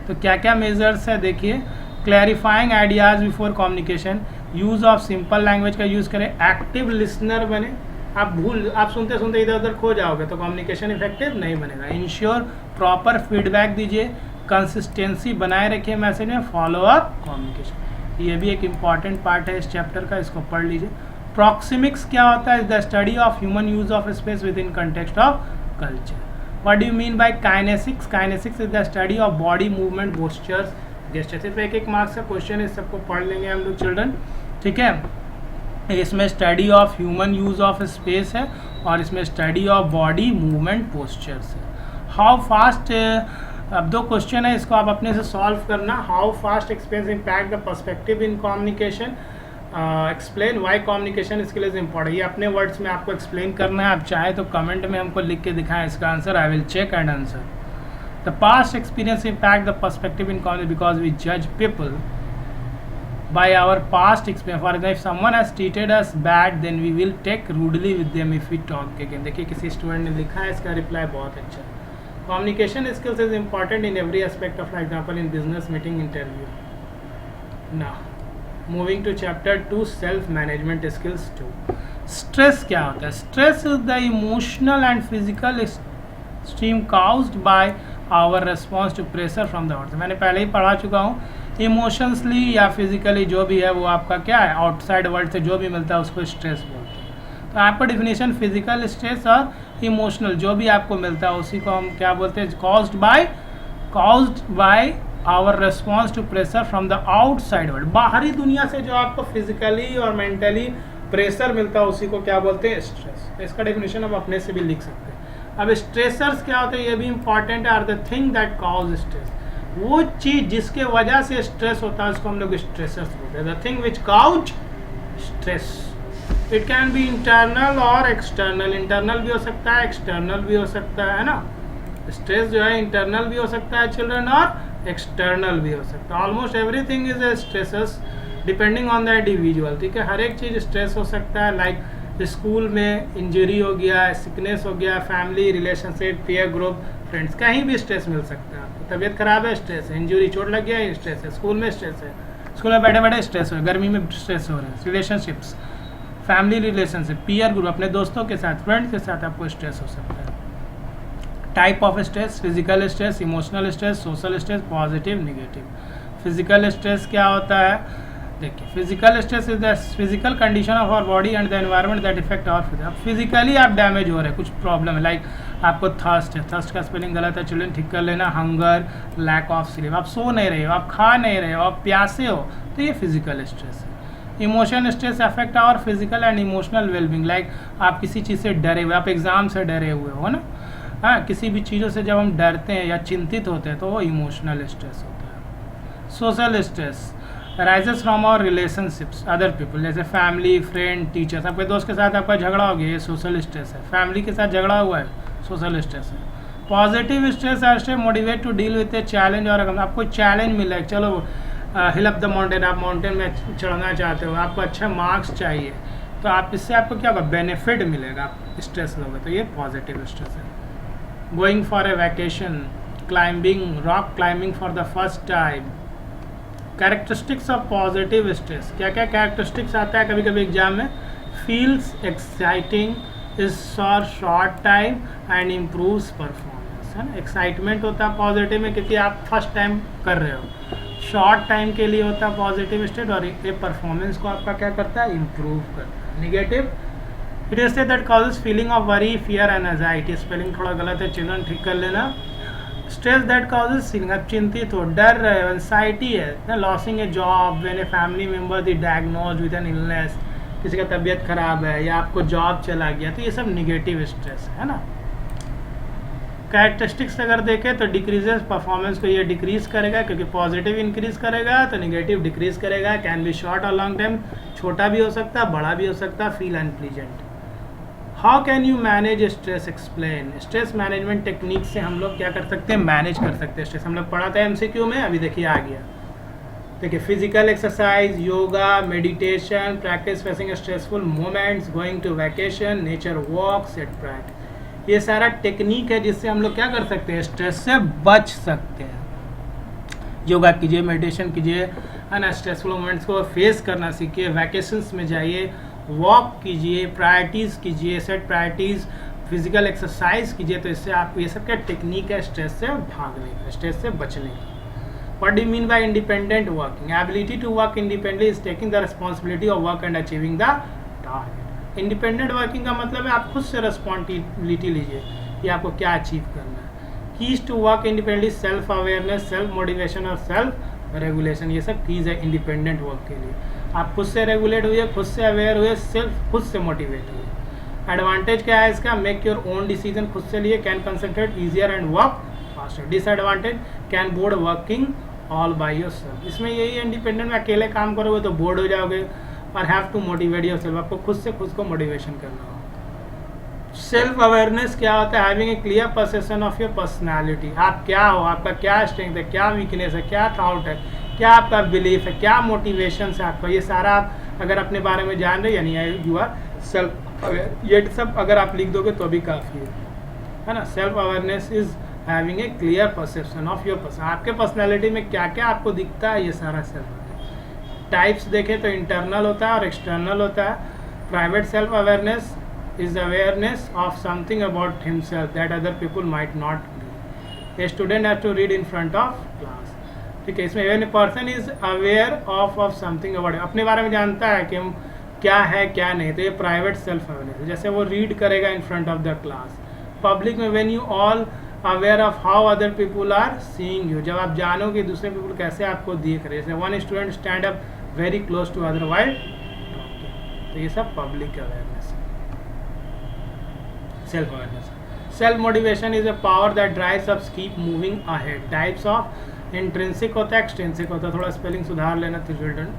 तो क्या क्या मेजर्स है देखिए। Clarifying ideas before communication, use of simple language का यूज़ करें, एक्टिव लिसनर बने। आप सुनते सुनते इधर उधर खो जाओगे तो कम्युनिकेशन इफेक्टिव नहीं बनेगा। इंश्योर प्रॉपर फीडबैक दीजिए, कंसिस्टेंसी बनाए रखिए मैसेज में, फॉलो अप कम्युनिकेशन। ये भी एक इम्पॉर्टेंट पार्ट है इस चैप्टर का, इसको पढ़ लीजिए। प्रॉक्सिमिक्स क्या होता है, the study of human use of space with in context of culture. What do you mean bye kinesics, kinesics is the study of body movement, postures, gesture. सिर्फ एक मार्क्स का क्वेश्चन है, इस सबको पढ़ लेंगे हम लोग चिल्ड्रन, ठीक है। इसमें study of human use of space है और इसमें study of body movement postures है। हाउ फास्ट, अब 2 क्वेश्चन है, इसको आप अपने से सॉल्व करना। How fast experience impact the perspective in communication, explain why communication skill is important. ये अपने वर्ड्स में आपको एक्सप्लेन करना है। आप चाहे तो कमेंट में हमको लिख के दिखाएं इसका answer, I will check and answer. The past experience impact the perspective in communication because we जज people by our past experience. For example, if someone has treated us bad, then we will take rudely with them if we talk again. देखिए किसी student ने लिखा है, इसका reply बहुत अच्छा है। Communication skills is important in every aspect of life, example in business meeting, interview. Now, moving to chapter 2, self management skills 2. Stress क्या होता है? Stress is the emotional and physical stream caused by our response to pressure from the outside. मैंने पहले ही पढ़ा चुका हूँ। इमोशनसली या physically जो भी है वो आपका क्या है, आउटसाइड वर्ल्ड से जो भी मिलता है उसको स्ट्रेस बोलते हैं। तो आपका डिफिनेशन फिजिकल स्ट्रेस और इमोशनल जो भी आपको मिलता है उसी को हम क्या बोलते हैं, caused by our response to pressure from the outside world. बाहरी दुनिया से जो आपको फिजिकली और मेंटली प्रेशर मिलता है उसी को क्या बोलते हैं, स्ट्रेस। तो इसका डिफिनेशन हम अपने से भी लिख सकते हैं। अब स्ट्रेसर्स क्या होते हैं ये भी इंपॉर्टेंट है। Are the thing that cause stress, वो चीज जिसके वजह से स्ट्रेस होता है उसको हम लोग स्ट्रेसर्स बोलते हैं। The thing which cause stress, it can be internal और एक्सटर्नल। इंटरनल भी हो सकता है, एक्सटर्नल भी हो सकता है ना। स्ट्रेस जो है इंटरनल भी हो सकता है चिल्ड्रन और एक्सटर्नल भी हो सकता है। Almost everything is a stresses depending on the individual, ठीक है। हर एक चीज स्ट्रेस हो सकता है। लाइक स्कूल में इंजरी हो गया, सिकनेस हो गया, family relationship, peer group, friends, कहीं भी स्ट्रेस मिल सकता है। आपको तबीयत खराब है, स्ट्रेस है। इंजरी, चोट लग गया है, स्ट्रेस है। स्कूल में स्ट्रेस है, स्कूल में बैठे बैठे स्ट्रेस हो, गर्मी में स्ट्रेस हो रहे हैं। Relationships, family relationship, peer group, अपने दोस्तों के साथ, फ्रेंड्स के साथ आपको स्ट्रेस हो सकता है। Type of stress, physical stress, emotional stress, social stress, positive, negative. Physical stress क्या होता है, देखिए physical stress is the physical condition of our body and the environment that effect our physical. Physically आप damage हो रहे हैं, कुछ problem है, लाइक आपको थर्स्ट है, थर्स्ट का स्पेलिंग गलत है, चिल्ड्रन ठीक कर लेना, हंगर, लैक ऑफ स्लीप, आप सो नहीं रहे हो, आप खा नहीं रहे हो, आप प्यासे हो, तो ये फिजिकल स्ट्रेस है। Emotion stress affect our physical and emotional wellbeing, like आप किसी चीज़ से डरे हुए, आप एग्जाम से डरे हुए हो ना, हाँ, किसी भी चीज़ों से जब हम डरते हैं या चिंतित होते हैं तो वो इमोशनल स्ट्रेस होता है। Social stress rises from our relationships other people, जैसे फैमिली, फ्रेंड, टीचर्स, आपके दोस्त के साथ आपका झगड़ा हो गया, ये सोशल स्ट्रेस है। फैमिली के साथ झगड़ा हुआ है, सोशल स्ट्रेस है। Positive stress are stay motivate to deal with a challenge, और आपको चैलेंज मिला है, चलो हिल अप द माउंटेन, आप माउंटेन में चढ़ना चाहते हो, आपको अच्छे मार्क्स चाहिए, तो आप इससे आपको क्या होगा, बेनिफिट मिलेगा, आप स्ट्रेस लोगे, तो ये पॉजिटिव स्ट्रेस है। Going for a vacation, climbing, rock climbing for the first time. Characteristics of positive stress, क्या क्या कैरेक्टरिस्टिक्स आता है कभी कभी एग्जाम में, feels exciting, is for short time and improves performance, है ना। एक्साइटमेंट होता है पॉजिटिव में क्योंकि आप फर्स्ट टाइम कर रहे हो, शॉर्ट टाइम के लिए होता है पॉजिटिव स्टेट, और ये परफॉर्मेंस को आपका क्या करता है, इम्प्रूव करता है। Negative it is that causes feeling of worry, fear and anxiety, spelling थोड़ा गलत है, चिल्ड्रन ठीक कर लेना। स्ट्रेस दैट कॉजेज फीलिंग, आप चिंतित हो, डर रहे हो, एंजाइटी है, losing A job when a family member the diagnosed with an illness, किसी का तबीयत खराब है या आपको जॉब चला गया, तो ये सब निगेटिव स्ट्रेस है ना। कैरेक्टरिस्टिक्स अगर देखें तो डिक्रीजेस परफॉर्मेंस को ये डिक्रीज करेगा, क्योंकि पॉजिटिव इंक्रीज करेगा तो निगेटिव डिक्रीज करेगा। कैन बी शॉर्ट और लॉन्ग टाइम, छोटा भी हो सकता है, बड़ा भी हो सकता है। Feel unpleasant. How can you manage stress, explain. Stress management technique से हम लोग क्या कर सकते हैं, मैनेज कर सकते हैं स्ट्रेस। हम लोग पढ़ा था MCQ में, अभी देखिए आ गया। देखिए physical exercise, yoga, meditation, practice facing stressful moments, going to vacation, nature walk, set practice, ये सारा टेक्निक है जिससे हम लोग क्या कर सकते हैं, स्ट्रेस से बच सकते हैं। योगा कीजिए, मेडिटेशन कीजिए, है ना, स्ट्रेसफुल मोमेंट्स को फेस करना सीखिए, वैकेशंस में जाइए, वॉक कीजिए, प्रायोरिटीज़ कीजिए, सेट प्रायोरिटीज़, फिजिकल एक्सरसाइज कीजिए। तो इससे आप ये सब क्या टेक्निक है स्ट्रेस से भागने का, स्ट्रेस से बचने का। What do you mean by independent working? Ability to work independently is taking the responsibility of work and achieving the target. Independent working का मतलब है आप खुद से responsibility लीजिए कि आपको क्या अचीव करना है। Keys to work independently, self awareness, self motivation और self regulation, ये सब कीज है इंडिपेंडेंट वर्क के लिए। आप खुद से रेगुलेट हुए, खुद से अवेयर हुए, सेल्फ खुद से मोटिवेट हुए। एडवांटेज क्या है इसका, मेक योर ओन डिसीजन, खुद से लिए, can concentrate easier and work faster. Disadvantage, can board working all by yourself. इसमें यही है, इंडिपेंडेंट में अकेले काम करोगे तो बोर्ड हो जाओगे, और हैव टू मोटिवेट योरसेल्फ, आपको खुद से खुद को मोटिवेशन करना होगा। सेल्फ अवेयरनेस क्या होता है, having a clear perception of your personality, आप क्या हो, आपका क्या स्ट्रेंथ है, क्या वीकनेस है, क्या थॉट है, क्या आपका बिलीफ है, क्या मोटिवेशन है आपका, ये सारा आप अगर अपने बारे में जान रहे यानी यू आर सेल्फ अवेयर। ये सब अगर आप लिख दोगे तो भी काफ़ी है ना। Self awareness is having a clear perception of your person, आपके पर्सनैलिटी में क्या क्या आपको दिखता है, ये सारा सेल्फ अवेयर। टाइप्स देखें तो इंटरनल होता है और एक्सटर्नल होता है। Private self awareness is awareness of something about himself that other people might not be. A student has to read in front of class. ठीक है, इसमें when a person is aware of something about, अपने बारे में जानता है कि हम क्या है क्या नहीं, तो ये प्राइवेट सेल्फ अवेयरनेस। जैसे वो रीड करेगा in front of the class. Public में when you all aware of how other people are seeing you, जब आप जानो कि दूसरे पीपल कैसे आपको देख रहे हैं। जैसे one student stand up very close to other while talking, तो ये सब पब्लिक अवेयरनेस है। Self awareness. Self motivation is a power that drives us keep moving ahead. Types of intrinsic होता है, एक्सट्रिंसिक होता है, थोड़ा स्पेलिंग सुधार लेना तो चिल्ड्रन।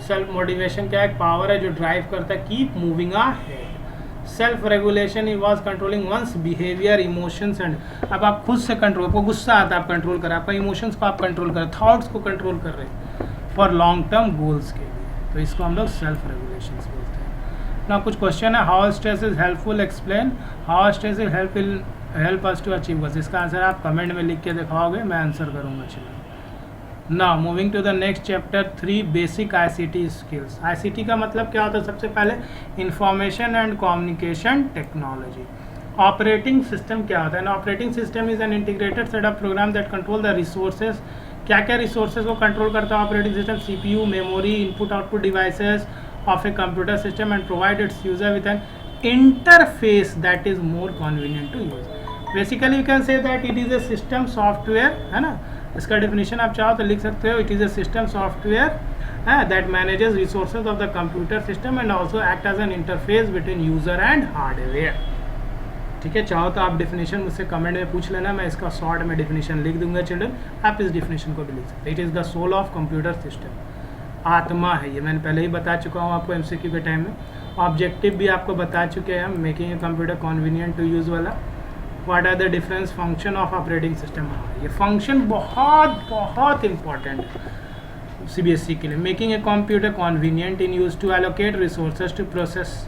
सेल्फ मोटिवेशन क्या है, पावर है जो ड्राइव करता है keep moving ahead. Self regulation is controlling one's behaviour, emotions and, अब आप खुद से कंट्रोल, आपको गुस्सा आता है आप कंट्रोल कर, आपका इमोशंस को आप कंट्रोल कर, थॉट्स को कंट्रोल कर रहे फॉर लॉन्ग टर्म गोल्स के लिए, तो इसको हम लोग सेल्फ रेगुलेशन बोलते हैं। ना कुछ क्वेश्चन है, how stress is helpful, explain. How stress is help us to achieve goals, इसका आंसर आप कमेंट में लिख के दिखाओगे, मैं आंसर करूँगा। चलो ना moving to the next chapter 3, basic ICT skills. ICT का मतलब क्या होता है, सबसे पहले information and communication technology. Operating system क्या होता है ना, operating system is an integrated set of program that control the resources क्या क्या रिसोर्सेज को कंट्रोल करता है operating system? CPU, memory, input output devices of a computer system and provide its user with an interface that is more convenient to use. Basically you can say that it is a system software, है ना, इसका definition आप चाहो तो लिख सकते हो, it is a system software that manages resources of the computer system and also act as an interface between user and hardware. ठीक है, चाहो तो आप डेफिनेशन मुझसे कमेंट में पूछ लेना, मैं इसका शॉर्ट में डेफिनेशन लिख दूंगा चिल्ड्रन, आप इस डेफिनेशन को भी लिख सकते हैं। It is the soul of computer system, आत्मा है ये, मैंने पहले ही बता चुका हूँ आपको एमसीक्यू के टाइम में। ऑब्जेक्टिव भी आपको बता चुके हैं हम, making a computer convenient to use वाला। What are the difference function of operating system? ये फंक्शन बहुत बहुत इंपॉर्टेंट है सीबीएसई के लिए। Making a computer convenient in use to allocate resources to process,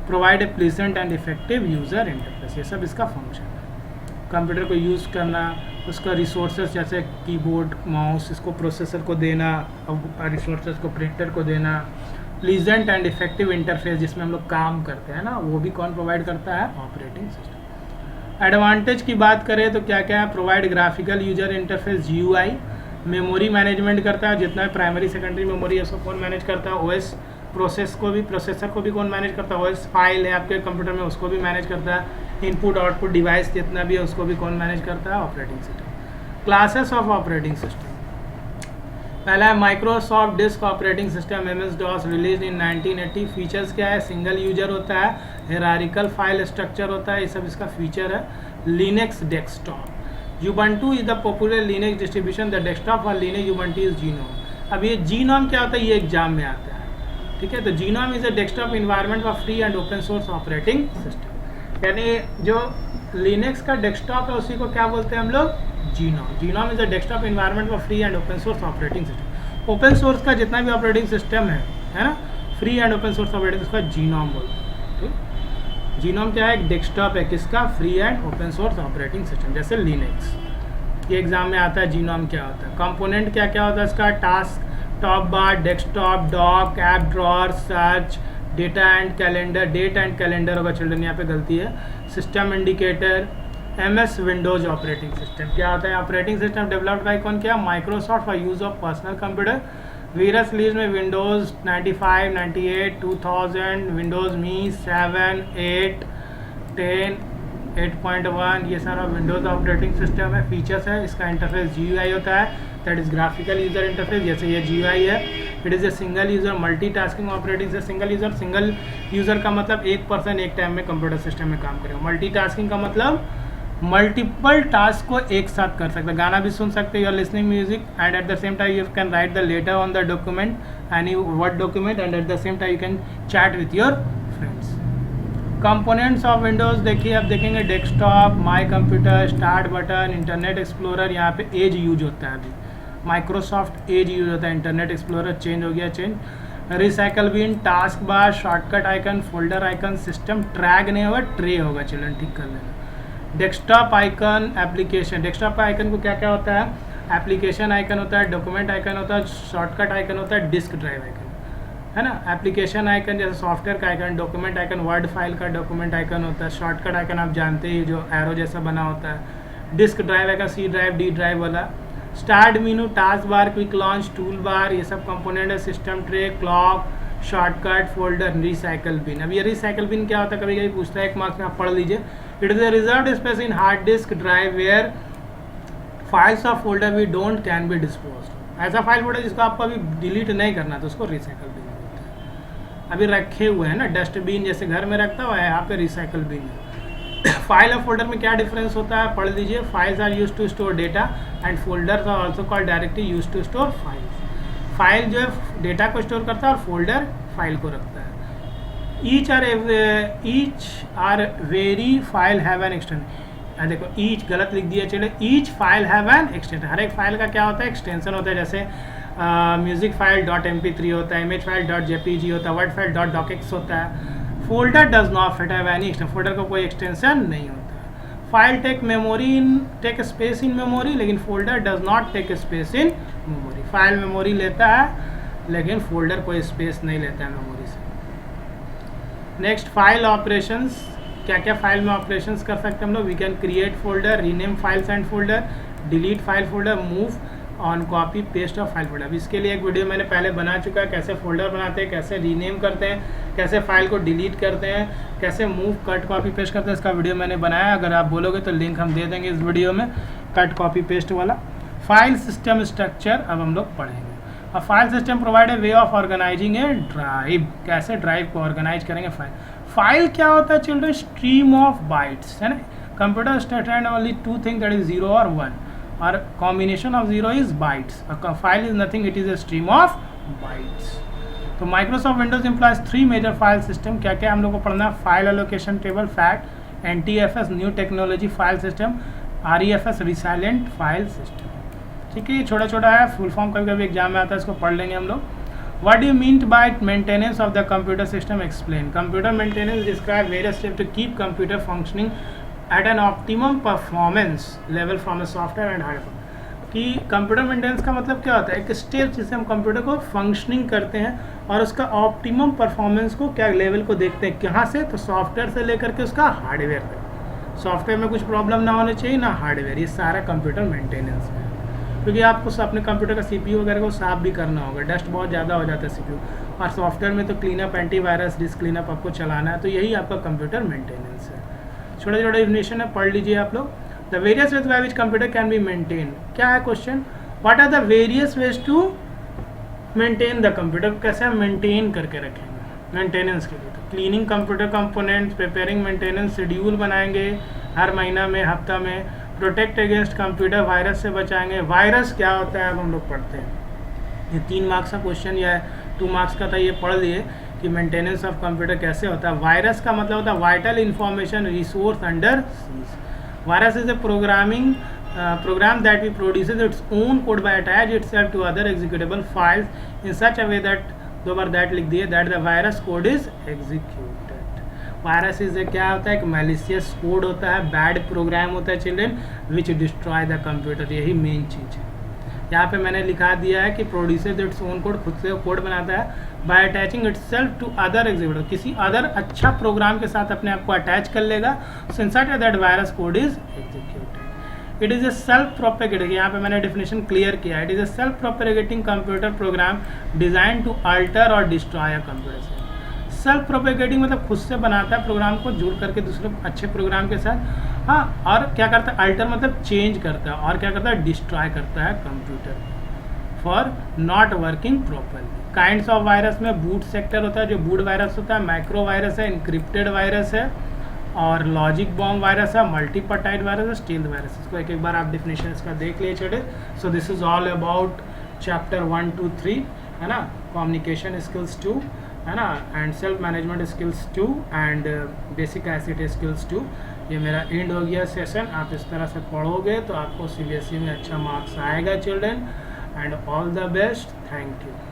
provide a pleasant and effective user interface, ये सब इसका फंक्शन है। कंप्यूटर को यूज़ करना, उसका रिसोर्सेज जैसे कीबोर्ड, माउस, इसको प्रोसेसर को देना, रिसोर्सेज को प्रिंटर को देना, प्लीजेंट एंड इफेक्टिव इंटरफेस जिसमें हम लोग काम करते हैं ना, वो भी कौन प्रोवाइड करता है? Operating system. एडवांटेज की बात करें तो क्या क्या है? Provide graphical user interface GUI, memory management करता है, जितना प्राइमरी सेकेंडरी मेमोरी है उसको कौन मैनेज करता है? OS। प्रोसेसर को भी कौन मैनेज करता है? OS। फाइल है आपके कंप्यूटर में उसको भी मैनेज करता है। इनपुट आउटपुट डिवाइस जितना भी है उसको भी कौन मैनेज करता है? Operating system. Classes of operating system, पहला है Microsoft disk operating system MS-DOS, release इन 1980। फीचर्स क्या है? सिंगल यूजर होता है, हिरारिकल फाइल स्ट्रक्चर होता है, ये सब इसका फीचर है। Linux desktop, Ubuntu is the popular Linux distribution, the desktop for Linux Ubuntu is genome. अब ये जीनोम क्या होता है? ये एग्जाम में आता है, ठीक है। तो genome is a desktop environment for free and open source operating system, यानी जो लिनक्स का डेस्कटॉप है उसी को क्या बोलते हैं हम लोग? Genome. Genome is a desktop environment for free and open source operating system. Open source का जितना भी ऑपरेटिंग सिस्टम है ना, free and open source operating उसका जीनोम बोलते हैं, ठीक। जीनोम क्या है? एक डेस्कटॉप है, किसका? Free and open source operating system, जैसे लिनक्स। ये एग्जाम में आता है जीनोम क्या होता है। कंपोनेंट क्या क्या होता है इसका? Task, top bar, desktop, dock, app drawer, search, data and calendar. Date and calendar होगा चिल्ड्रन, यहाँ पे गलती है। System indicator. MS Windows operating system क्या होता है? ऑपरेटिंग सिस्टम डेवलप्ड बाय कौन किया? Microsoft for use of personal computer. Various release में विंडोज 95, 98, 2000, विंडोज मी 7, 8, 10, 8.1, ये सारा विंडोज ऑपरेटिंग सिस्टम है। फीचर्स है, इसका इंटरफेस GUI होता है, that is graphical user interface, जैसे ये GUI है। It is a single user multitasking operating से। सिंगल यूजर का मतलब एक पर्सन एक टाइम में कंप्यूटर सिस्टम में काम करेगा। मल्टीटास्किंग का मतलब मल्टीपल टास्क को एक साथ कर सकते हैं, गाना भी सुन सकते हैं, you are listening music and at the same time you can write the letter on the document any word document and at the same time you can chat with your friends. Components of Windows देखिए, अब देखेंगे desktop, my computer, start button, internet explorer. यहाँ पे as use होता है, अभी Microsoft Edge use होता है, इंटरनेट एक्सप्लोरर चेंज हो गया, change. Recycle bin, task bar, shortcut icon, folder icon, system track नहीं होगा, ट्रे होगा, चिल्ड्रन ठीक कर लेना। Desktop icon, application. Desktop icon को क्या क्या होता है? एप्लीकेशन आइकन होता है, डॉक्यूमेंट आइकन होता है, शॉर्टकट आइकन होता है, डिस्क ड्राइव आइकन, है ना। एप्लीकेशन आइकन जैसे सॉफ्टवेयर का icon, document icon word file का डॉक्यूमेंट आइकन होता है, शॉर्टकट आइकन आप जानते ही जो एरो जैसा बना होता है, disk drive icon C drive D drive वाला। Start menu, task bar, quick launch, tool bar, ये सब कंपोनेंट है। System tray, clock, shortcut, folder, recycle bin. अब ये रिसाइकल बिन क्या होता है? कभी कभी पूछता है, एक मार्क्स में आप पढ़ लीजिए। It is a reserved space in hard disk drive where files of folder we don't can be dispose. ऐसा फाइल फोल्डर जिसको आपको अभी डिलीट नहीं करना तो उसको रिसाइकल बिन बोलते हैं। अभी रखे हुए हैं ना, डस्टबिन जैसे घर में रखता हुआ है, यहाँ पे रिसाइकल बिन है। फाइल और फोल्डर में क्या डिफरेंस होता है? पढ़ लीजिए। Files are use to store data and folders are also called directly use to store files. File जो है डेटा को स्टोर करता है और फोल्डर फाइल को रखता है। Each are very file have an extension. देखो ईच गलत लिख दिया, चले each file have an extension. हर एक फाइल का क्या होता है? एक्सटेंशन होता है। जैसे म्यूजिक फाइल .mp3 होता है, इमेज फाइल .jpg होता है, वर्ड फाइल .docx होता है। Folder does not fit have any extension. Folder का कोई एक्सटेंशन नहीं होता। File take space in memory, लेकिन folder does not take space in memory. File memory लेता है लेकिन फोल्डर कोई स्पेस नहीं लेता है मेमोरी से। Next, file operations. क्या क्या फाइल में ऑपरेशंस कर सकते हैं हम लोग? We can create folder, rename files and folder, delete file folder, move on copy paste of file folder. अब इसके लिए एक वीडियो मैंने पहले बना चुका है, कैसे फोल्डर बनाते हैं, कैसे रीनेम करते हैं, कैसे फाइल को डिलीट करते हैं, कैसे मूव कट कॉपी पेस्ट करते हैं, इसका वीडियो मैंने बनाया। अगर आप बोलोगे तो लिंक हम दे देंगे इस वीडियो में, कट कॉपी पेस्ट वाला। फाइल सिस्टम स्ट्रक्चर अब हम लोग पढ़ेंगे। अब file system provide a way of organising a drive, कैसे ड्राइव को ऑर्गेनाइज करेंगे। फाइल क्या होता है चिल्ड्रन? स्ट्रीम ऑफ बाइट्स, है ना। Computer stand only two thing, that is 0 और 1, और combination of 0 is bytes. File is nothing, it is a stream of bytes. तो Microsoft Windows employs 3 major file system. क्या क्या हम लोग को पढ़ना? File allocation table, FAT, NTFS new technology file system, REFS resilient file system. ठीक है, ये छोटा छोटा है, फुल फॉर्म कभी कभी एग्जाम में आता है, इसको पढ़ लेंगे हम लोग। What do you mean by maintenance of the computer system? Explain. Computer maintenance describe various steps to keep computer functioning at an optimum performance level from a software and hardware. कि computer maintenance का मतलब क्या होता है? एक step जिससे हम computer को फंक्शनिंग करते हैं और उसका ऑप्टिमम परफॉर्मेंस को क्या लेवल को देखते हैं। कहाँ से? तो सॉफ्टवेयर से लेकर के उसका हार्डवेयर तक। सॉफ्टवेयर में कुछ प्रॉब्लम ना होनी चाहिए, ना हार्डवेयर, ये सारा कंप्यूटर मेंटेनेंस में। क्योंकि आपको अपने कंप्यूटर का CPU वगैरह को साफ भी करना होगा, डस्ट बहुत ज़्यादा हो जाता है CPU, और सॉफ्टवेयर में तो क्लीनअप, एंटीवायरस, डिस्क क्लीनअप आपको चलाना है, तो यही आपका कंप्यूटर मेंटेनेंस है। छोटे छोटे इन्फॉर्मेशन है, पढ़ लीजिए आप लोग। The various ways by which computer can be maintain. क्या है question? What are the various ways to maintain the computer? कैसे हम मेंटेन करके रखेंगे मेंटेनेंस के लिए? तो cleaning computer components, preparing maintenance schedule बनाएंगे हर महीना में, हफ्ता में। प्रोटेक्ट अगेंस्ट कंप्यूटर वायरस से बचाएंगे। वायरस क्या होता है अब हम लोग पढ़ते हैं। ये 3 मार्क्स का क्वेश्चन या 2 मार्क्स का था, ये पढ़ लिए कि मेंटेनेंस ऑफ कंप्यूटर कैसे होता है। वायरस का मतलब होता है vital information resource under seize. Virus is a program that produces its own code by attach itself to other executable files in such a way that, 2 bar that लिख दिए, that the virus code is executed। Virus is क्या होता है? एक malicious code होता है, bad programme होता है children, which destroy the computer. यही मेन चीज़ है। यहाँ पे मैंने लिखा दिया है कि प्रोड्यूसेस इट्स ओन कोड, खुद से कोड बनाता है, by attaching itself to other executive, किसी अदर अच्छा प्रोग्राम के साथ अपने आप को अटैच कर लेगा। So inside that virus code is executed. It is a self propagating, यहाँ पे मैंने डेफिनेशन क्लियर किया है। It is a self propagating computer program design to alter और destroy a computer. Self propagating मतलब खुद से बनाता है प्रोग्राम को, जुड़ करके दूसरे अच्छे प्रोग्राम के साथ। हाँ, और क्या करता है? अल्टर मतलब चेंज करता है, और क्या करता है? डिस्ट्रॉय करता है computer for not working properly. Kinds of virus में बूट सेक्टर होता है, जो बूट वायरस होता है, माइक्रो वायरस है, इंक्रिप्टेड वायरस है, और लॉजिक बॉम्ब वायरस है, मल्टीपर्टाइड वायरस है, स्टील्थ वायरस। इसको एक एक बार आप डिफिनेशन इसका देख लिए छोटे। So this is all about chapter 1 to 3, है ना। कम्युनिकेशन स्किल्स 2, है ना, and self management skills 2, and basic ICT skills 2। ये मेरा एंड हो गया सेशन। आप इस तरह से पढ़ोगे तो आपको CBSE में अच्छा मार्क्स आएगा children. And all the best, thank you.